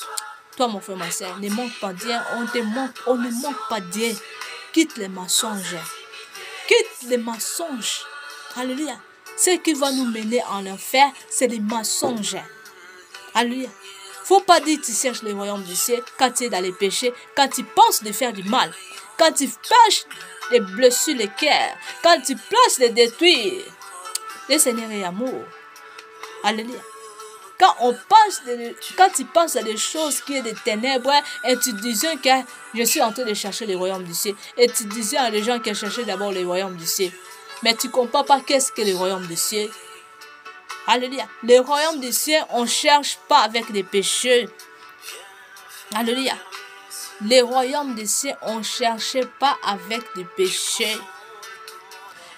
Toi, mon frère, ma soeur, ne manque pas Dieu. On ne manque pas Dieu. Quitte les mensonges. Quitte les mensonges. Alléluia. Ce qui va nous mener en enfer, c'est les mensonges. Alléluia. Faut pas dire que tu cherches le royaume du ciel quand tu es dans les péchés, quand tu penses de faire du mal, quand tu pêches de blesser le cœur, quand tu penses de détruire. Le Seigneur est amour. Alléluia. Quand tu penses à des choses qui sont des ténèbres et tu disais que je suis en train de chercher le royaume du ciel et tu disais à les gens qui cherchaient d'abord le royaume du ciel, mais tu ne comprends pas qu'est-ce que le royaume du ciel. Alléluia. Le royaume du ciel, on ne cherche pas avec des péchés. Alléluia. Le royaume du ciel, on ne cherche pas avec des péchés.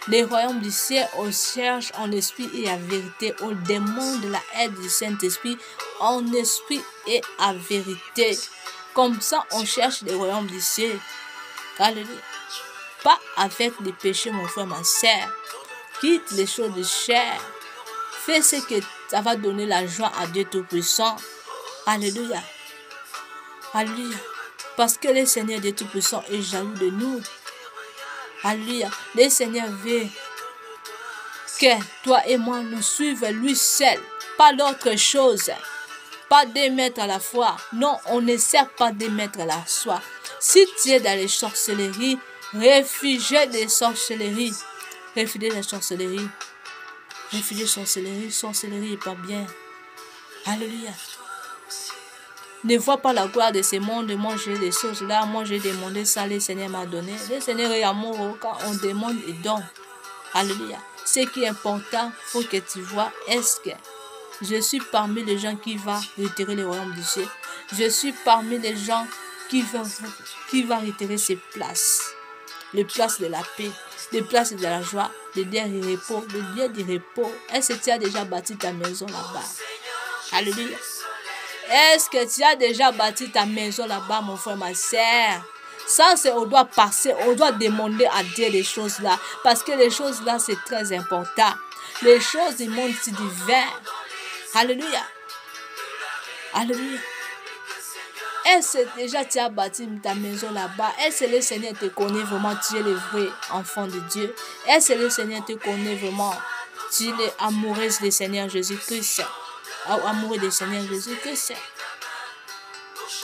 Le royaume du ciel, on cherche en esprit et en vérité. On demande la aide du Saint-Esprit en esprit et en vérité. Comme ça, on cherche le royaume du ciel. Alléluia. Pas avec des péchés, mon frère, ma soeur. Quitte les choses de chair. Fais ce que ça va donner la joie à Dieu Tout-Puissant. Alléluia. Alléluia. Parce que le Seigneur Dieu Tout-Puissant est jaloux de nous. Alléluia. Le Seigneur veut que toi et moi nous suivions lui seul. Pas d'autre chose. Pas de mettre à la foi. Non, on ne sert pas de mettre à la foi. Si tu es dans les sorcelleries, réfugié des sorcelleries. Réfugié des sorcelleries. Réfugié sorcellerie. Sorcellerie n'est pas bien. Alléluia. Ne vois pas la gloire de ce monde, moi j'ai des choses là, moi j'ai demandé ça, le Seigneur m'a donné. Le Seigneur est amoureux quand on demande et donne. Alléluia. Ce qui est important, il faut que tu vois, est-ce que je suis parmi les gens qui vont retirer le royaume du ciel. Je suis parmi les gens qui vont retirer ces places. Les places de la paix, les places de la joie, les lieux du repos, le lieu du repos. Est-ce que tu as déjà bâti ta maison là-bas? Alléluia. Est-ce que tu as déjà bâti ta maison là-bas, mon frère, ma soeur? Ça, on doit passer, on doit demander à Dieu les choses là. Parce que les choses là, c'est très important. Les choses du monde, c'est divers. Alléluia. Alléluia. Est-ce que déjà tu as bâti ta maison là-bas? Est-ce que le Seigneur te connaît vraiment? Tu es le vrai enfant de Dieu. Est-ce que le Seigneur te connaît vraiment? Tu es amoureuse du Seigneur Jésus-Christ. Amoureux du Seigneur Jésus-Christ.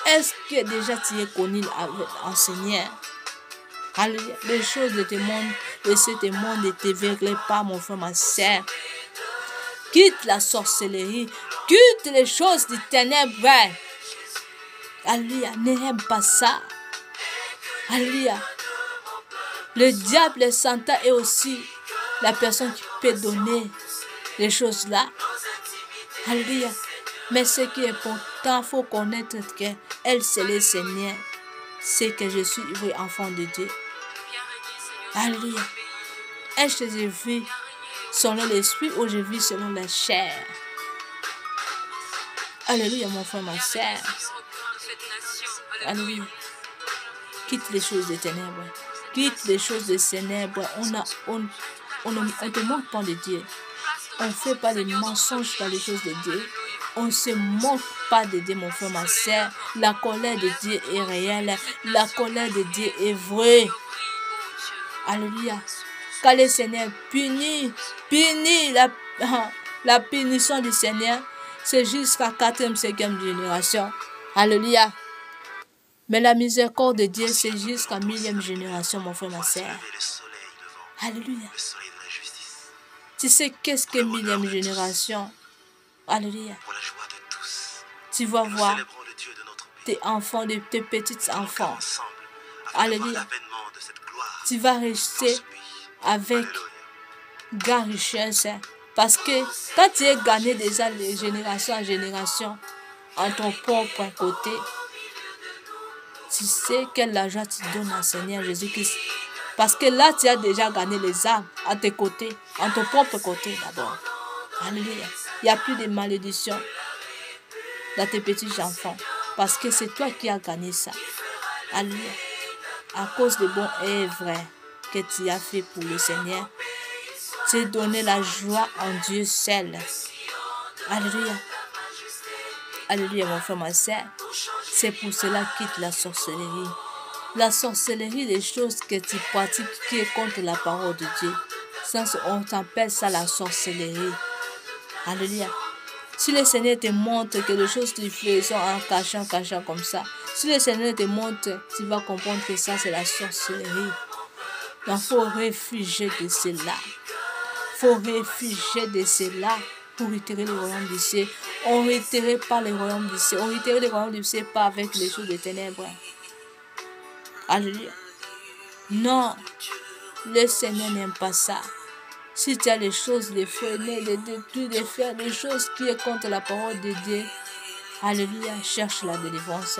Est-ce que déjà tu es connu en Seigneur? Alléluia. Les choses de ce monde, ne te verraient pas, mon frère, ma soeur. Quitte la sorcellerie. Quitte les choses du ténèbre. Alléluia. N'aime pas ça. Alléluia. Le diable, le Satan est aussi la personne qui peut donner les choses là. Alléluia. Mais ce qui est important, il faut connaître qu'elle, c'est le Seigneur. C'est que je suis vrai enfant de Dieu. Alléluia. Est-ce que je vis selon l'esprit ou je vis selon la chair? Alléluia, mon frère, ma soeur. Alléluia. Quitte les choses des ténèbres. Quitte les choses des ténèbres. On ne te manque pas de Dieu. On ne fait pas des mensonges dans les choses de Dieu. On ne se moque pas de Dieu, mon frère, ma soeur. La colère de Dieu est réelle. La colère de Dieu est vraie. Alléluia. Quand le Seigneur punit la punition du Seigneur, c'est jusqu'à 4e, 5e génération. Alléluia. Mais la miséricorde de Dieu, c'est jusqu'à 1000e génération, mon frère, ma soeur. Alléluia. Tu sais qu'est-ce que millième génération? Alléluia. Tu vas voir tes enfants, tes petits enfants. Alléluia. Tu vas rester avec grande richesse. Parce que quand tu es gagné déjà de génération en génération, en ton propre côté, tu sais quelle argent tu donnes au Seigneur Jésus-Christ. Parce que là, tu as déjà gagné les âmes à tes côtés, en ton propre côté d'abord. Alléluia. Il n'y a plus de malédiction dans tes petits enfants. Parce que c'est toi qui as gagné ça. Alléluia. À cause de bons œuvres que tu as fait pour le Seigneur, tu as donné la joie en Dieu seul. Alléluia. Alléluia, mon frère, ma soeur. C'est pour cela quitte la sorcellerie. La sorcellerie, des choses que tu pratiques qui est contre la parole de Dieu. Ça, on t'appelle ça la sorcellerie. Alléluia. Si le Seigneur te montre que les choses que tu fais sont en cachant comme ça, si le Seigneur te montre, tu vas comprendre que ça, c'est la sorcellerie. Donc, il faut réfugier de cela. Il faut réfugier de cela pour retirer le royaume du ciel. On ne retire pas le royaume du ciel. On retire le royaume du ciel pas avec les choses des ténèbres. Alléluia. Non, le Seigneur n'aime pas ça. Si tu as les choses, les freiner, les détruire, de faire des choses qui est contre la parole de Dieu, alléluia, cherche la délivrance.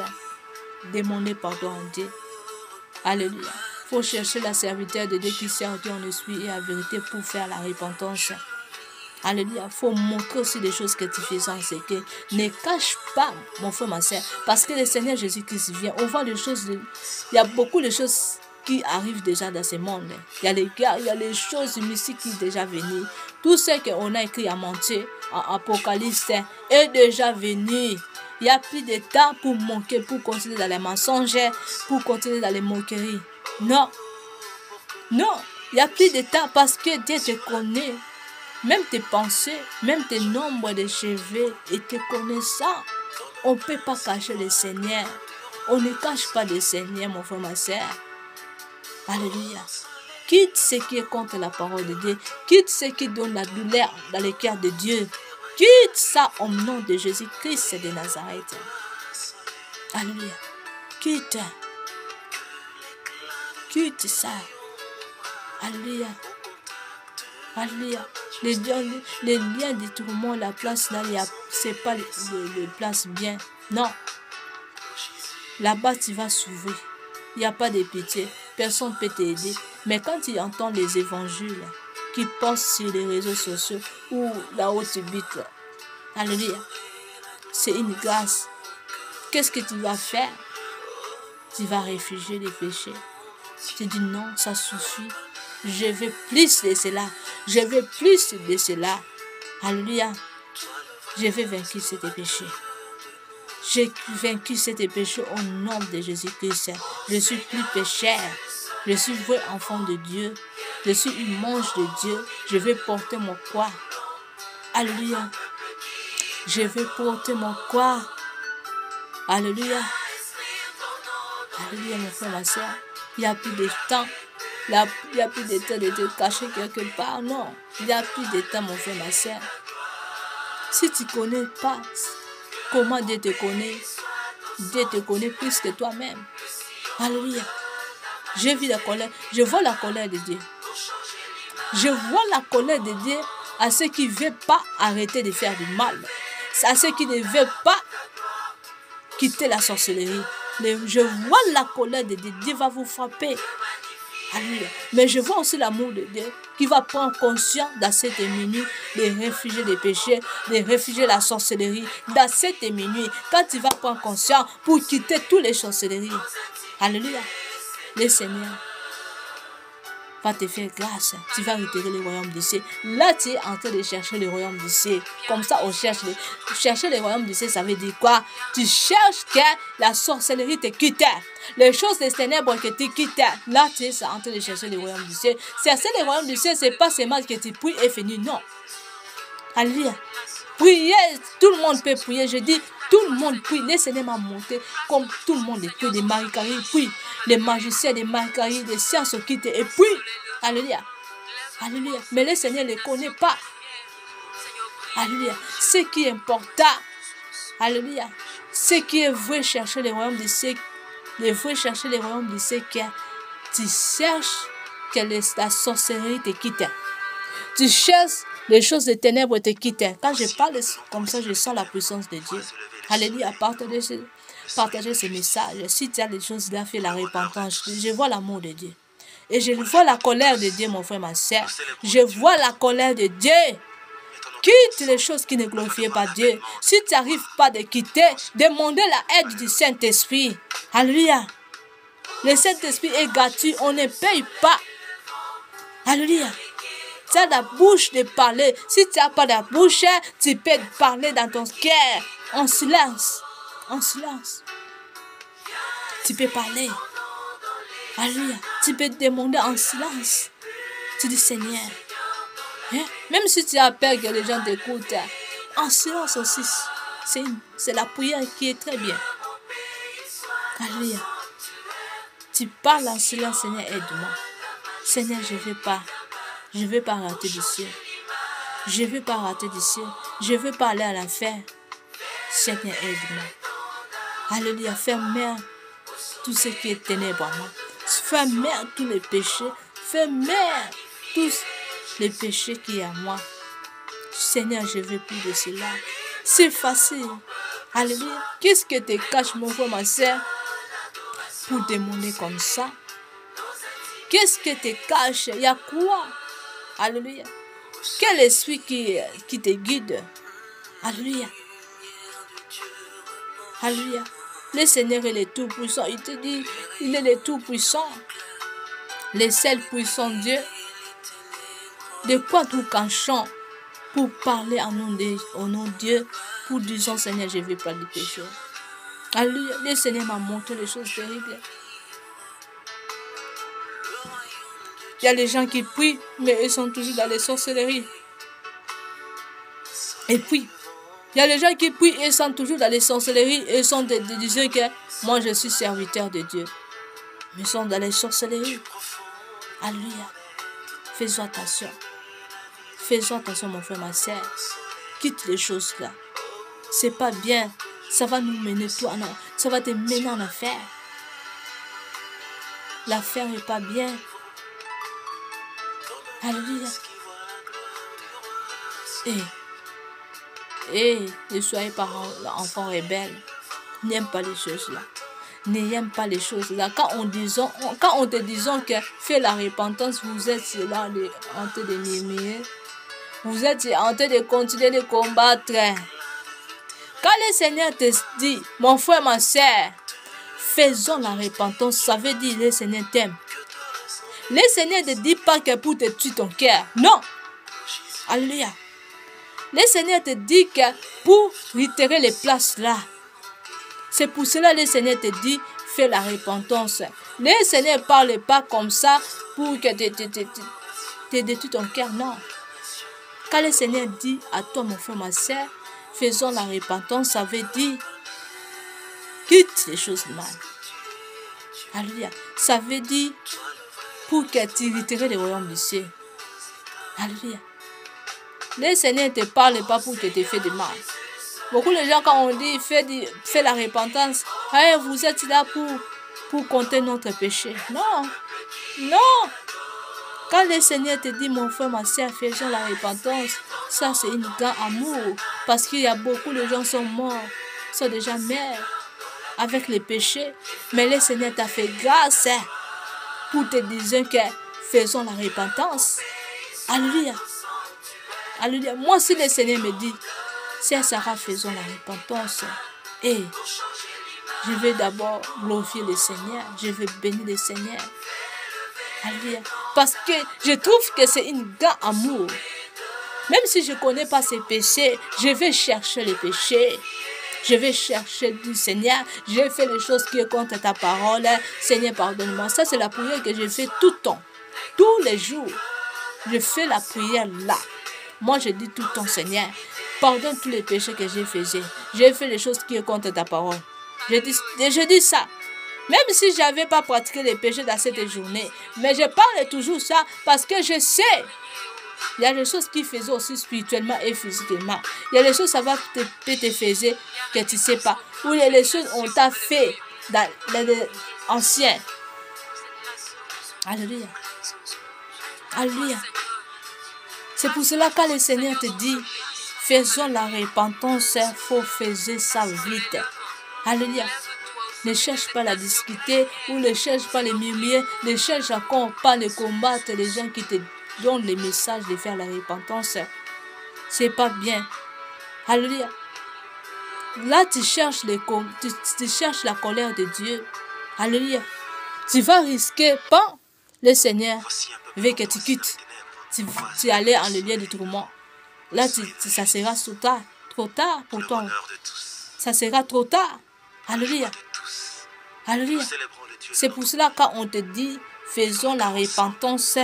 Demandez pardon à Dieu. Alléluia. Il faut chercher la serviteur de Dieu qui sert Dieu en esprit et en vérité pour faire la repentance. Alléluia. Il faut montrer aussi des choses que tu fais sans secret. Ne cache pas, mon frère, ma soeur, parce que le Seigneur Jésus-Christ vient. On voit des choses, il y a beaucoup de choses qui arrivent déjà dans ce monde. Il y a les guerres, il y a les choses mystiques qui sont déjà venues. Tout ce qu'on a écrit à Matthieu, en Apocalypse, est déjà venu. Il n'y a plus de temps pour manquer, pour continuer dans les mensonges, pour continuer dans les moqueries. Non. Non, il n'y a plus de temps parce que Dieu te connaît. Même tes pensées, même tes nombres de cheveux et te connaissant. On ne peut pas cacher le Seigneur. On ne cache pas le Seigneur, mon frère, ma soeur. Alléluia. Quitte ce qui est contre la parole de Dieu. Quitte ce qui donne la douleur dans le cœur de Dieu. Quitte ça au nom de Jésus-Christ de Nazareth. Alléluia. Quitte. Quitte ça. Alléluia. Alléluia. Les liens du tourment, la place là, ce n'est pas les places bien. Non. Là-bas, tu vas s'ouvrir. Il n'y a pas de pitié. Personne ne peut t'aider. Mais quand tu entends les évangiles qui passent sur les réseaux sociaux ou là où tu habites, alléluia, c'est une grâce. Qu'est-ce que tu vas faire? Tu vas réfugier les péchés. Tu dis non, ça suffit. Je veux plus de cela. Je veux plus de cela. Alléluia. Je vais vaincre ces péchés. J'ai vaincu ces péchés au nom de Jésus-Christ. Je suis plus pécheur. Je suis vrai enfant de Dieu. Je suis une manche de Dieu. Je vais porter mon croix. Alléluia. Je vais porter mon croix. Alléluia. Alléluia, mon frère, ma soeur. Il n'y a plus de temps. Il n'y a plus de temps de te cacher quelque part. Non. Il n'y a plus de temps, mon frère, ma soeur. Si tu ne connais pas comment Dieu te connaît plus que toi-même. Alléluia. Je vis la colère. Je vois la colère de Dieu. Je vois la colère de Dieu à ceux qui ne veulent pas arrêter de faire du mal. À ceux qui ne veulent pas quitter la sorcellerie. Je vois la colère de Dieu. Dieu va vous frapper. Alléluia. Mais je vois aussi l'amour de Dieu qui va prendre conscience dans cette minute de réfugier des péchés, de réfugier la sorcellerie. Dans cette minute, quand tu vas prendre conscience pour quitter toutes les sorcelleries. Alléluia. Le Seigneur va te faire grâce. Tu vas retirer le royaume du ciel. Là, tu es en train de chercher le royaume du ciel. Comme ça, on cherche chercher le royaume du ciel, ça veut dire quoi? Tu cherches que la sorcellerie te quitte. Les choses des ténèbres que tu quittes. Là, tu es en train de chercher le royaume du ciel. Chercher le royaume du ciel, ce n'est pas seulement que tu pries et finis. Non. Alléluia. Prier, tout le monde peut prier. Je dis, tout le monde prie. Le Seigneur m'a montré comme tout le monde prie. Les Marie-Carie prient. Les magiciens, les Marie-Carie, les sciences occultes et puis. Alléluia. Alléluia. Mais le Seigneur ne les connaît pas. Alléluia. Ce qui est important. Alléluia. Ce qui est vrai, chercher les royaumes de ceux qui tu cherches que la sorcellerie te quitte. Tu cherches les choses des ténèbres te quittent. Quand je parle comme ça, je sens la puissance de Dieu. Alléluia. Partagez ce message. Si tu as des choses là, fais la repentance. Je vois l'amour de Dieu. Et je vois la colère de Dieu, mon frère, ma soeur. Je vois la colère de Dieu. Quitte les choses qui ne glorifient pas Dieu. Si tu n'arrives pas de quitter, demandez la aide du Saint-Esprit. Alléluia. Le Saint-Esprit est gratuit. On ne paye pas. Alléluia. Tu as la bouche de parler. Si tu n'as pas la bouche, tu peux parler dans ton cœur. En silence. En silence. Tu peux parler. Alléluia. Tu peux demander en silence. Tu dis Seigneur. Hein? Même si tu as peur que les gens t'écoutent, en silence aussi. C'est la prière qui est très bien. Alléluia. Tu parles en silence, Seigneur, aide-moi. Seigneur, je ne veux pas rater du ciel. Je ne veux pas rater du ciel. Je veux pas aller à l'enfer. Seigneur, aide-moi. Alléluia. Ferme tout ce qui est ténèbres en moi. Ferme tous les péchés. Ferme tous les péchés qui est en moi. Seigneur, je ne veux plus de cela. C'est facile. Alléluia. Qu'est-ce que te cache, mon frère, ma soeur, pour demander comme ça? Qu'est-ce que te cache? Il y a quoi? Alléluia. Quel esprit qui te guide? Alléluia. Alléluia. Le Seigneur est le Tout-Puissant. Il te dit, il est le Tout-Puissant. Le seul puissant Dieu. De quoi nous cachons pour parler au nom de Dieu, pour dire Seigneur, je ne veux pas du péché. Alléluia. Le Seigneur m'a montré les choses terribles. Il y a des gens qui prient, mais ils sont toujours dans les sorcelleries. Et puis, il y a des gens qui prient et ils sont toujours dans les sorcelleries et ils sont disant que moi je suis serviteur de Dieu. Mais ils sont dans les sorcelleries. Alléluia. Faisons attention. Faisons attention, mon frère, ma soeur. Quitte les choses là. C'est pas bien. Ça va nous mener toi, non. Ça va te mener en affaire. L'affaire n'est pas bien. Alléluia. Et ne soyez pas enfants rebelles. N'aime pas les choses là. N'aime pas les choses là. Quand on te disons que fais la repentance, vous êtes là en train de murmurer. Vous êtes en train de continuer de combattre. Quand le Seigneur te dit, mon frère, ma soeur, faisons la repentance, ça veut dire le Seigneur t'aime. Le Seigneur ne dit pas que pour te tuer ton cœur. Non. Alléluia. Le Seigneur te dit que pour retirer les places là. C'est pour cela que le Seigneur te dit, fais la repentance. Le Seigneur ne parle pas comme ça pour que te détruis ton cœur. Non. Quand le Seigneur dit à toi, mon frère, ma soeur, faisons la repentance, ça veut dire quitte les choses mal. Alléluia. Ça veut dire pour que tu retires le royaume du ciel. Alléluia. Le Seigneur ne te parle pas pour que tu fasses du mal. Beaucoup de gens, quand on dit fais la repentance, hey, vous êtes là pour compter notre péché. Non. Non. Quand le Seigneur te dit, mon frère, ma soeur, faisons la repentance, ça c'est un grand amour. Parce qu'il y a beaucoup de gens qui sont morts, sont déjà morts avec les péchés. Mais le Seigneur t'a fait grâce pour te dire que faisons la repentance. Alléluia. Alléluia. Moi, si le Seigneur me dit, c'est Sarah, faisons la repentance. Et je vais d'abord glorifier le Seigneur. Je vais bénir le Seigneur. Alléluia. Parce que je trouve que c'est un grand amour. Même si je ne connais pas ses péchés, je vais chercher les péchés. Je vais chercher du Seigneur. Je fais les choses qui sont contre ta parole. Seigneur, pardonne-moi. Ça, c'est la prière que je fais tout le temps. Tous les jours. Je fais la prière là. Moi, je dis tout le temps, Seigneur, pardonne tous les péchés que j'ai faits. J'ai fait les choses qui sont contre ta parole. Je dis ça. Même si je n'avais pas pratiqué les péchés dans cette journée. Mais je parle toujours ça parce que je sais Il y a des choses qui faisaient aussi spirituellement et physiquement. Il y a des choses, ça va te faire que tu ne sais pas. Ou il y a des choses on t'a fait dans les anciens. Alléluia. Alléluia. C'est pour cela que le Seigneur te dit, faisons la repentance, il faut faire ça vite. Alléluia. Ne cherche pas à la discuter ou ne cherche pas à les murmurer. Ne cherche encore pas de combattre les gens qui te donnent les messages de faire la repentance. C'est pas bien. Alléluia. Là, tu cherches la colère de Dieu. Alléluia. Tu vas risquer pas le Seigneur veut que tu quittes. Tu allais en le lieu de tourment. Là, ça sera trop tard pour toi. Ça sera trop tard. Alléluia. Alléluia. C'est pour cela qu'on te dit, faisons la repentance,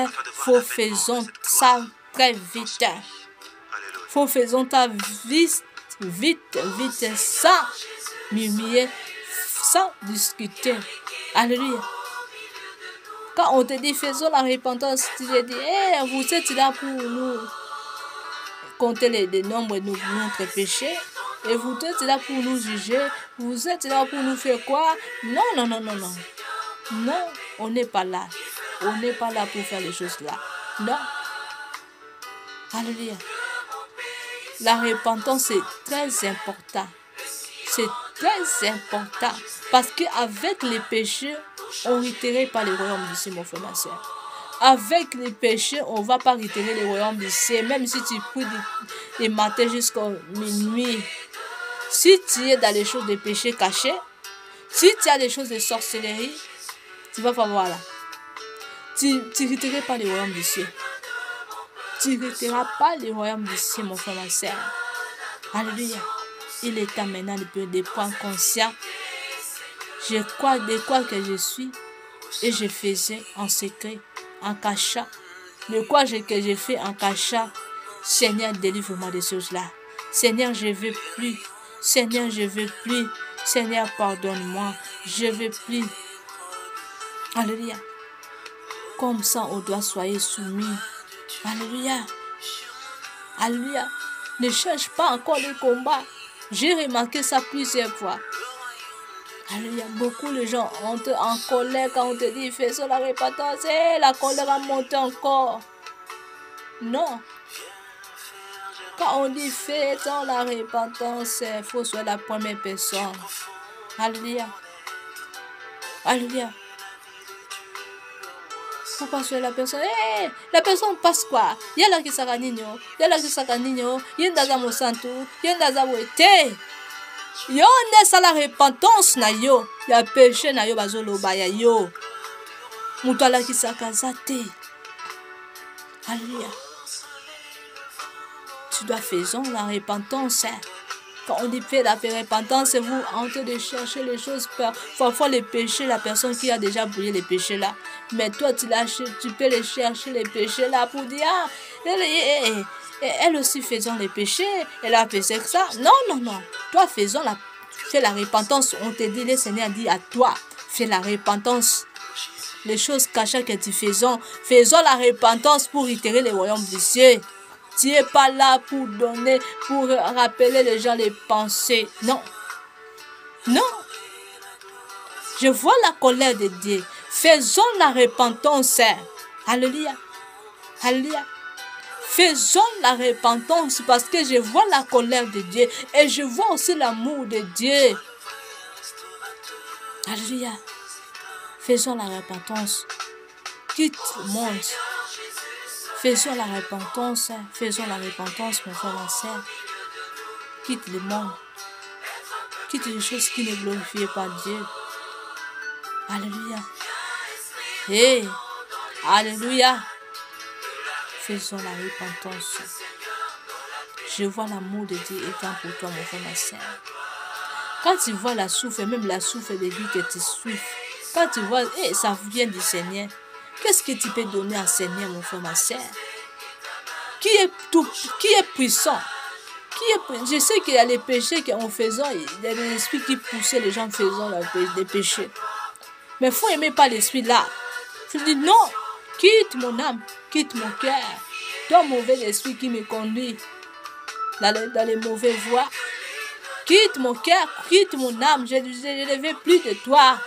faisons ça très vite. Faisons ça vite, sans murmurer, sans discuter. Alléluia. Quand on te dit, faisons la repentance, tu te dis, vous êtes là pour nous compter les nombres de notre péché. Et vous êtes là pour nous juger. Vous êtes là pour nous faire quoi? Non, non, non, non, non. Non, on n'est pas là. On n'est pas là pour faire les choses là. Non. Alléluia. La repentance, c'est très important. C'est très important. Parce qu'avec les péchés, on n'héritera pas le royaume du ciel, mon frère, ma soeur. Avec les péchés, on ne va pas retirer le royaume du ciel. Même si tu pries du matin jusqu'à minuit. Si tu es dans les choses de péché cachés, si tu as des choses de sorcellerie, tu vas pas voir là. Tu n'hériteras pas le royaume du ciel. Tu n'hériteras pas le royaume du ciel, mon frère, ma soeur. Alléluia. Il est temps maintenant de prendre conscience. Je crois de quoi que je suis et je faisais en secret, en cachant. De quoi que je fais en cachant. Seigneur, délivre-moi de ces choses-là. Seigneur, je ne veux plus. Seigneur, je ne veux plus. Seigneur, pardonne-moi. Je ne veux plus. Alléluia. Comme ça, on doit soyez soumis. Alléluia. Alléluia. Ne cherche pas encore le combat. J'ai remarqué ça plusieurs fois. Alléluia. Beaucoup de gens ont en colère quand on te dit faisons la repentance. La colère a monté encore. Non. Quand on dit faisons la repentance, il faut soit la première personne. Alléluia. Alléluia. Faut pas sur la personne. La personne passe quoi? Il y a là qui s'arrête nino. Il y a là qui s'arrête nino. Il y a dans mon santo. Il y a dans mon été. Yo ne sa la repentance na yo. Il y a péché na yo bazolo baya yo. Mutala qui s'akazate. Alléluia. Tu dois faire la repentance. Quand on dit fait la repentance, c'est vous en train de chercher les choses. Parfois les péchés, la personne qui a déjà brûlé les péchés là. Mais toi, tu peux les chercher les péchés là pour dire, elle aussi faisant les péchés, elle a fait ça. Non, non, non. Toi, fais la repentance. On te dit, le Seigneur dit à toi, fais la repentance. Les choses cachées que tu faisons la repentance pour itérer le royaume du ciel. Tu n'es pas là pour donner, pour rappeler les gens les pensées. Non. Non. Je vois la colère de Dieu. Faisons la repentance. Alléluia. Alléluia. Faisons la repentance parce que je vois la colère de Dieu et je vois aussi l'amour de Dieu. Alléluia. Faisons la repentance. Quitte le monde. Faisons la repentance, mon frère, ma soeur. Quitte le monde. Quitte les choses qui ne glorifient pas Dieu. Alléluia. Hey, alléluia. Faisons la repentance. Je vois l'amour de Dieu étant pour toi, mon frère, ma soeur. Quand tu vois la souffle, même la souffle de vie que tu souffres, quand tu vois, ça vient du Seigneur. Qu'est-ce que tu peux donner à Seigneur, mon frère, ma soeur? Qui est puissant? Je sais qu'il y a les péchés qu'en faisant, il y a des esprits qui poussaient les gens faisant des péchés. Mais il faut aimer pas l'esprit là. Je dis non, quitte mon âme, quitte mon cœur. toi mauvais esprit qui me conduit dans les mauvaises voies, quitte mon cœur, quitte mon âme, je ne veux plus de toi.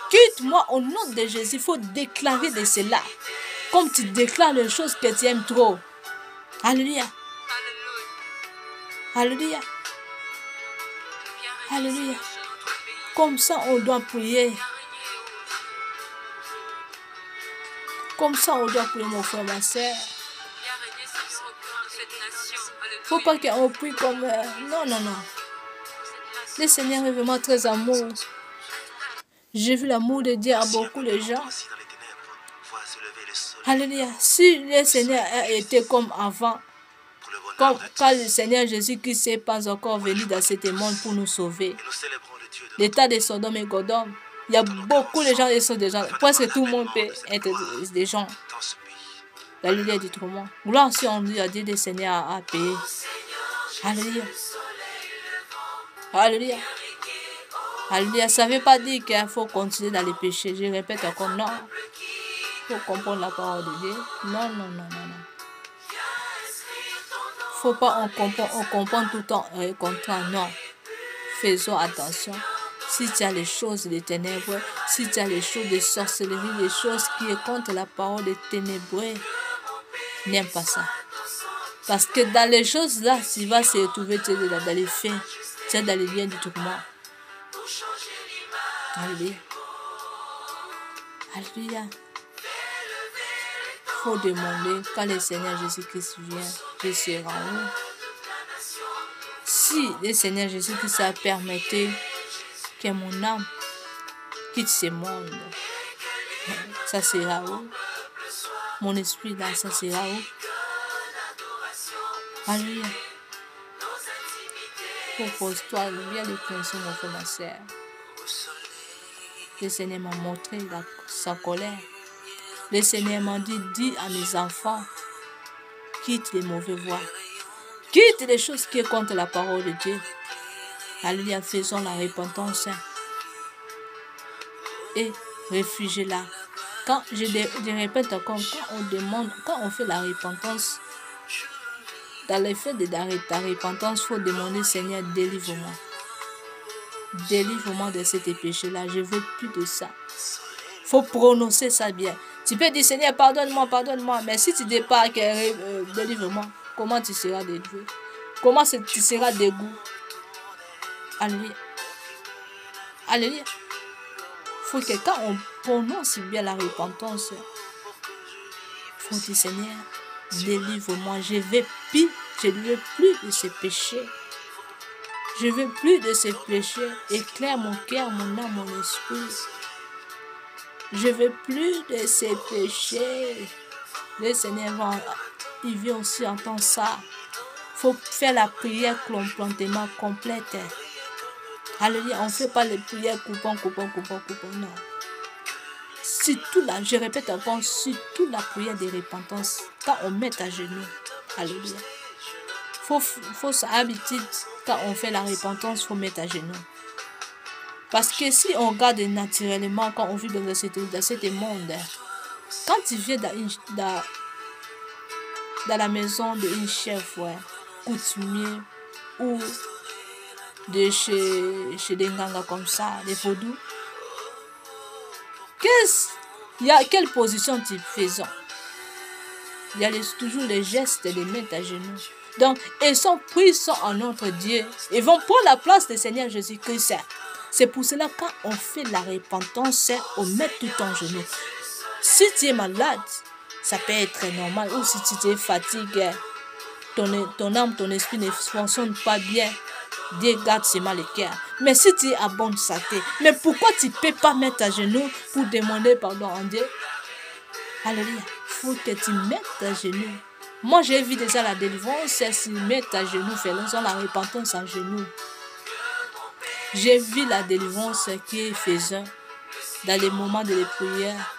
Quitte-moi au nom de Jésus. Il faut déclarer de cela. Comme tu déclares les choses que tu aimes trop. Alléluia. Alléluia. Alléluia. Comme ça, on doit prier. Comme ça, on doit prier, mon frère, ma soeur. Faut pas qu'on prie comme... Non, non, non. Le Seigneur est vraiment très amour. J'ai vu l'amour de Dieu à beaucoup de gens. Alléluia. Si le Seigneur a été comme avant, comme quand le Seigneur Jésus-Christ n'est pas encore venu dans ce monde pour nous sauver, l'état de Sodome et Godome, il y a beaucoup de gens qui sont des gens. Presque tout le monde peut être des gens. La lumière du tourment. Gloire si on lui a dit le Seigneur a payé. Alléluia. Alléluia. Alléluia. Ça ne veut pas dire qu'il faut continuer dans les péchés. Je répète encore, non. Il faut comprendre la parole de Dieu. Non, non, non, non, non. Il ne faut pas on comprend tout le temps un contrat. Non. Faisons attention. Si tu as les choses des ténèbres, si tu as les choses de sorcellerie, les choses qui sont contre la parole des ténébreux, n'aime pas ça. Parce que dans les choses là, tu vas se retrouver dans les faits, tu es dans les liens du tourment. Alléluia. Alléluia. Il faut demander quand le Seigneur Jésus-Christ vient, je serai en où? Si le Seigneur Jésus-Christ a permis que mon âme quitte ce monde, ça sera où? Mon esprit là, ça sera où? Alléluia. Propose-toi, viens de penser, mon frère, ma soeur. Le Seigneur m'a montré sa colère. Le Seigneur m'a dit, dis à mes enfants, quitte les mauvaises voies. Quitte les choses qui sont contre la parole de Dieu. Alléluia, faisons la repentance. Et réfugiez-la. Quand je répète encore, quand on fait la repentance, dans l'effet de ta repentance, il faut demander, Seigneur, délivre-moi. Délivre-moi de ces péchés-là. Je ne veux plus de ça. Il faut prononcer ça bien. Tu peux dire, Seigneur, pardonne-moi, pardonne-moi. Mais si tu dis pas, délivre-moi, comment tu seras délivré? Comment tu seras dégoût? Alléluia. Alléluia. Il faut que quand on prononce bien la repentance, il faut dire, Seigneur, délivre-moi. Je ne veux plus de ces péchés. Je ne veux plus de ces péchés. Éclaire mon cœur, mon âme, mon esprit. Je ne veux plus de ces péchés. Le Seigneur, il vient aussi entendre ça. Il faut faire la prière complètement complète. Alléluia, on ne fait pas les prières coupant, non. Surtout là, je répète encore, surtout la prière de repentance, quand on met à genoux. Alléluia. Faut sa habitude, quand on fait la repentance, il faut mettre à genoux. Parce que si on regarde naturellement, quand on vit dans ce monde, quand tu viens dans la maison d'un chef, coutumier, ou de chez des gangas comme ça, des vaudous, quelle position tu faisons? Il y a toujours les gestes de mettre à genoux. Donc, ils sont pris en notre Dieu. Ils vont prendre la place du Seigneur Jésus-Christ. C'est pour cela, quand on fait la repentance, on met tout en genoux. Si tu es malade, ça peut être normal. Ou si tu es fatigué, ton âme, ton esprit ne fonctionne pas bien, Dieu garde seulement le cœur. Mais si tu es à bonne santé, mais pourquoi tu ne peux pas mettre à genoux pour demander pardon à Dieu? Alléluia. Il faut que tu mettes à genoux. Moi, j'ai vu déjà la délivrance, c'est se mettre à genoux, faisons la repentance à genoux. J'ai vu la délivrance qui est faisant dans les moments de la prière.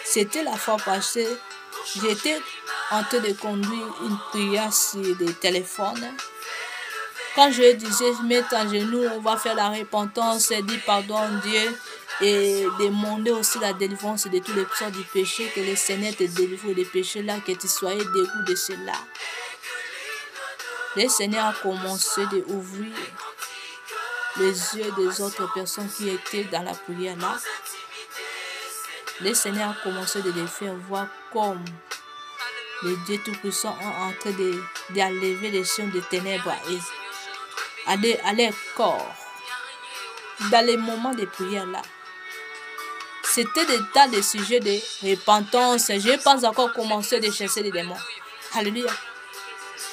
C'était la fois passée, j'étais en train de conduire une prière sur le téléphone. Quand je disais mettre à genoux, on va faire la repentance, dire pardon à Dieu, et demander aussi la délivrance de tous les sortes du péché, que le Seigneur te délivre des péchés là, que tu sois dégoût de cela. Le Seigneur a commencé d'ouvrir les yeux des autres personnes qui étaient dans la prière là. Le Seigneur a commencé de les faire voir comme les dieux tout-puissants ont en train d'enlever les chiens des ténèbres et à leur corps. Dans les moments de prière là, c'était des tas de sujets de repentance. Je n'ai pas encore commencé de chasser les démons. Alléluia.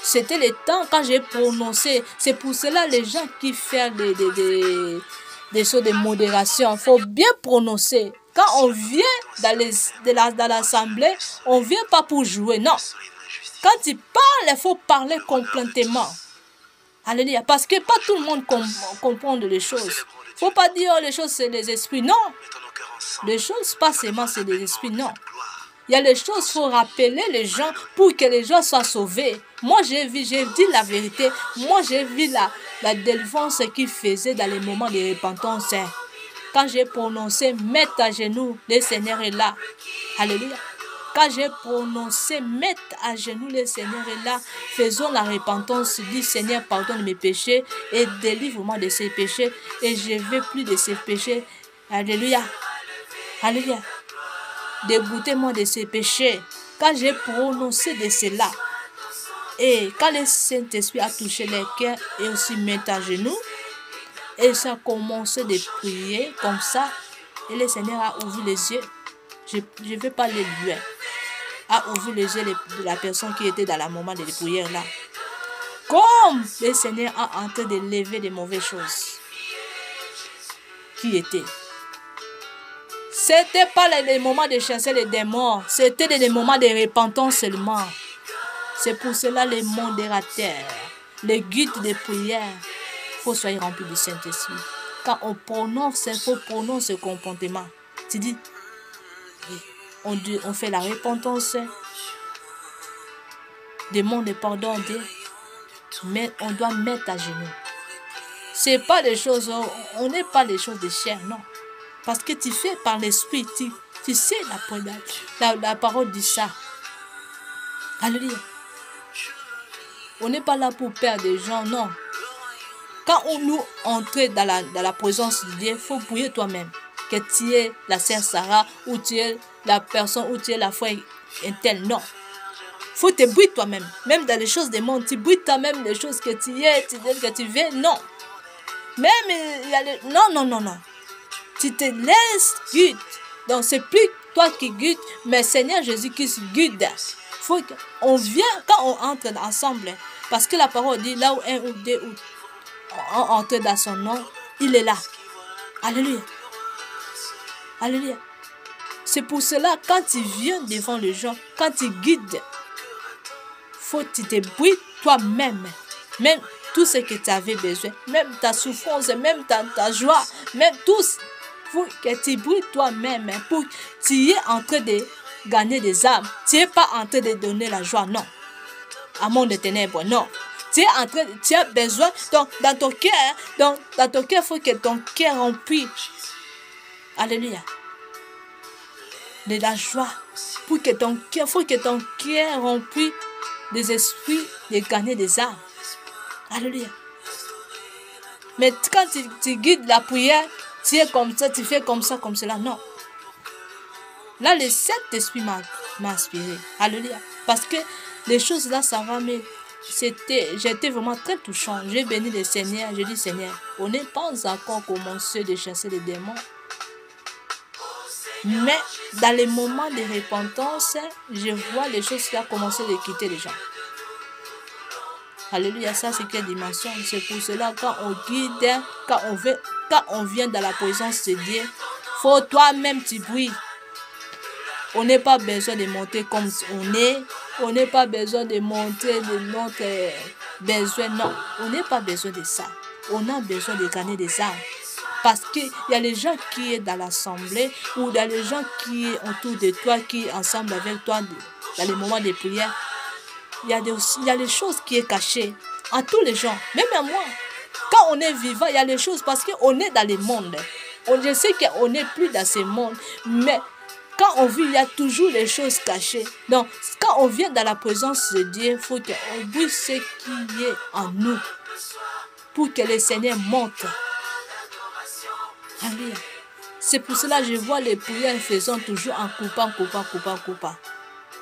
C'était le temps quand j'ai prononcé. C'est pour cela les gens qui font des choses de modération, il faut bien prononcer. Quand on vient dans l'assemblée, on ne vient pas pour jouer, non. Quand tu parles, il faut parler complètement. Alléluia. Parce que pas tout le monde comprend les choses. Il ne faut pas dire les choses, c'est les esprits. Non. Les choses, pas seulement c'est les esprits, non. Il y a les choses, il faut rappeler les gens pour que les gens soient sauvés. Moi, j'ai dit la vérité. Moi, j'ai vu la délivrance qu'il faisait dans les moments de repentance. Quand j'ai prononcé, mettre à genoux, le Seigneur est là. Alléluia. Quand j'ai prononcé, mettre à genoux, le Seigneur est là. Faisons la repentance. Dis, Seigneur, pardonne mes péchés et délivre-moi de ces péchés. Et je ne veux plus de ces péchés. Alléluia. Alléluia. Dégoûtez-moi de ces péchés. Quand j'ai prononcé de cela, et quand le Saint-Esprit a touché les cœurs et aussi mis à genoux, et ça a commencé de prier comme ça, et le Seigneur a ouvert les yeux. Je ne vais pas les lui, a ouvert les yeux de la personne qui était dans le moment de la prière là. Comme le Seigneur a en train de lever des mauvaises choses qui étaient. C'était pas les moments de chasser les démons, c'était les moments de repentance seulement. C'est pour cela les modérateurs, les guides de prière, il faut soyez remplis du Saint-Esprit. Quand on prononce, il faut prononcer ce comportement. Tu dis, on fait la repentance, demande pardon à Dieu, mais on doit mettre à genoux. C'est pas les choses, on n'est pas les choses de chair, non. Parce que tu fais par l'esprit, tu sais la parole dit ça. Alléluia. On n'est pas là pour perdre des gens, non. Quand nous entrons dans la présence de Dieu, il faut prier toi-même. Que tu es la sœur Sarah, ou tu es la personne, ou tu es la foi interne, non. Il faut te brûler toi-même. Même dans les choses du monde, tu brûles toi-même les choses que tu es, que tu veux, non. Même, il y a non. Tu te laisses guider. Donc, c'est plus toi qui guides, mais Seigneur Jésus-Christ guide. Faut qu'on vient quand on entre ensemble. Parce que la parole dit, là où un ou deux entrent dans son nom, il est là. Alléluia. Alléluia. C'est pour cela, quand tu viens devant les gens, quand tu guides, faut que tu te brûles toi-même. Même tout ce que tu avais besoin, même ta souffrance, même ta joie, même tout. Faut que tu brûles toi-même pour que tu es en train de gagner des âmes. Tu n'es pas en train de donner la joie, non. À monde de ténèbres, non. Tu as besoin, donc dans ton cœur, il faut que ton cœur rempli. Alléluia. De la joie. Pour que ton cœur, faut que ton cœur rempli des esprits de gagner des âmes. Alléluia. Mais quand tu guides la prière, tu es comme ça, tu fais comme ça, comme cela. Non. Là, le Saint-Esprit m'a inspiré. Alléluia. Parce que les choses là, ça va, mais j'étais vraiment très touchant. J'ai béni le Seigneur. J'ai dit, Seigneur, on n'est pas encore commencé de chasser les démons. Mais dans les moments de repentance, je vois les choses qui ont commencé de quitter les gens. Alléluia, ça c'est quelle dimension. C'est pour cela quand on guide, quand on vient dans la présence de Dieu, faut toi-même tu brilles. On n'a pas besoin de monter comme on est. On n'a pas besoin de monter de notre besoin. Non, on n'a pas besoin de ça. On a besoin de gagner des âmes. Parce qu'il y a les gens qui sont dans l'assemblée ou il y a les gens qui sont autour de toi, qui sont ensemble avec toi dans les moments de prière. Il y a les choses qui sont cachées en tous les gens, même à moi. Quand on est vivant, il y a les choses parce qu'on est dans le monde. Je sais qu'on n'est plus dans ce monde, mais quand on vit, il y a toujours des choses cachées. Donc, quand on vient dans la présence de Dieu, il faut qu'on brûle ce qui est en nous pour que le Seigneur monte. Alléluia. C'est pour cela que je vois les prières faisant toujours en coupant.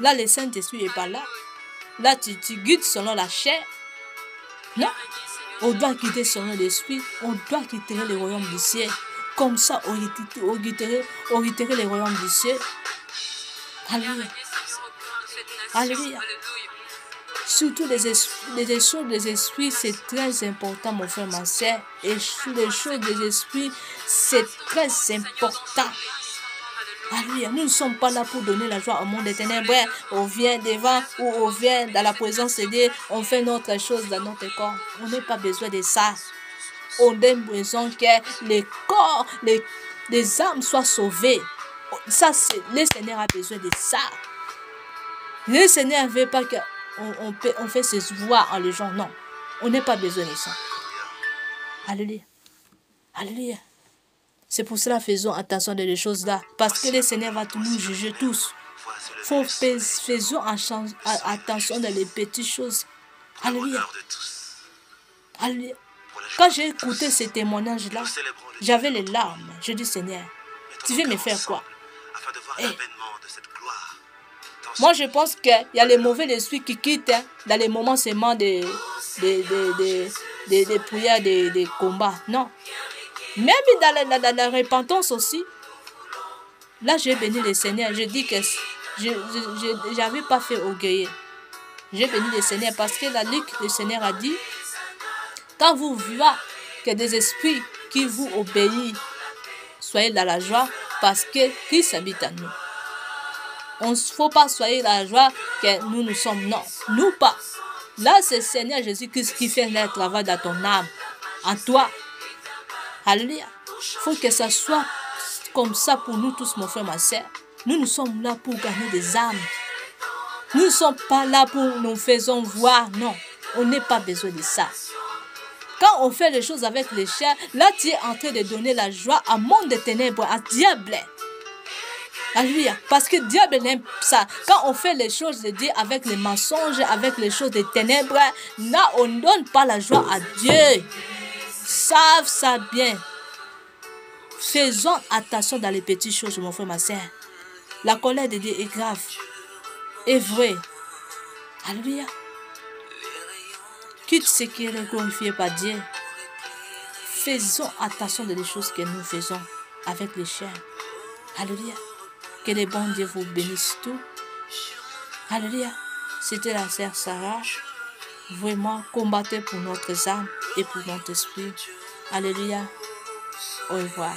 Là, le Saint-Esprit n'est pas là. Là, tu guides selon la chair. Non. On doit quitter selon l'esprit. On doit quitter le royaume du ciel. Comme ça, on quitterait le royaume du ciel. Alléluia. Alléluia. Surtout les choses des esprits, c'est très important, mon frère, ma soeur. Et sur les choses des esprits, c'est très important. Alléluia. Nous ne sommes pas là pour donner la joie au monde des ténèbres. On vient devant ou on vient dans la présence de Dieu. On fait notre chose dans notre corps. On n'a pas besoin de ça. On a besoin que les corps, les âmes soient sauvées. Ça, le Seigneur a besoin de ça. Le Seigneur ne veut pas qu'on fait ses voix en les gens. Non, on n'a pas besoin de ça. Alléluia. Alléluia. C'est pour cela faisons attention des choses là. Parce que le Seigneur va nous juger tous. Faisons attention dans les petites choses. Alléluia. Alléluia. Quand j'ai écouté ce témoignage-là, j'avais les larmes. Je dis, Seigneur, tu veux me faire quoi? Moi, je pense qu'il y a les mauvais esprits qui quittent dans les moments seulement des prières, des combats. Non. Même dans la repentance aussi. Là, j'ai béni le Seigneur. Je dis que je n'avais pas fait orgueiller. J'ai béni le Seigneur parce que le Seigneur a dit, quand vous voyez que des esprits qui vous obéissent, soyez dans la joie parce que Christ habite en nous. On ne faut pas soyez dans la joie que nous sommes. Non, nous pas. Là, c'est le Seigneur Jésus-Christ qui fait le travail dans ton âme, en toi. Alléluia. Il faut que ça soit comme ça pour nous tous, mon frère, ma soeur. Nous sommes là pour gagner des âmes. Nous ne sommes pas là pour nous faisons voir. Non, on n'a pas besoin de ça. Quand on fait les choses avec les chers, là, tu es en train de donner la joie à monde de ténèbres, à diable. Alléluia. Parce que diable n'aime ça. Quand on fait les choses de Dieu avec les mensonges, avec les choses des ténèbres, là, on ne donne pas la joie à Dieu. Savent ça bien. Faisons attention dans les petites choses, mon frère, ma soeur. La colère de Dieu est grave. Est vrai. Alléluia. Quitte ce qui est glorifié par Dieu. Faisons attention des choses que nous faisons avec les chiens. Alléluia. Que les bons Dieu vous bénissent tous. Alléluia. C'était la sœur Sarah. Vraiment, combattez pour notre âme et pour notre esprit. Alléluia. Au revoir.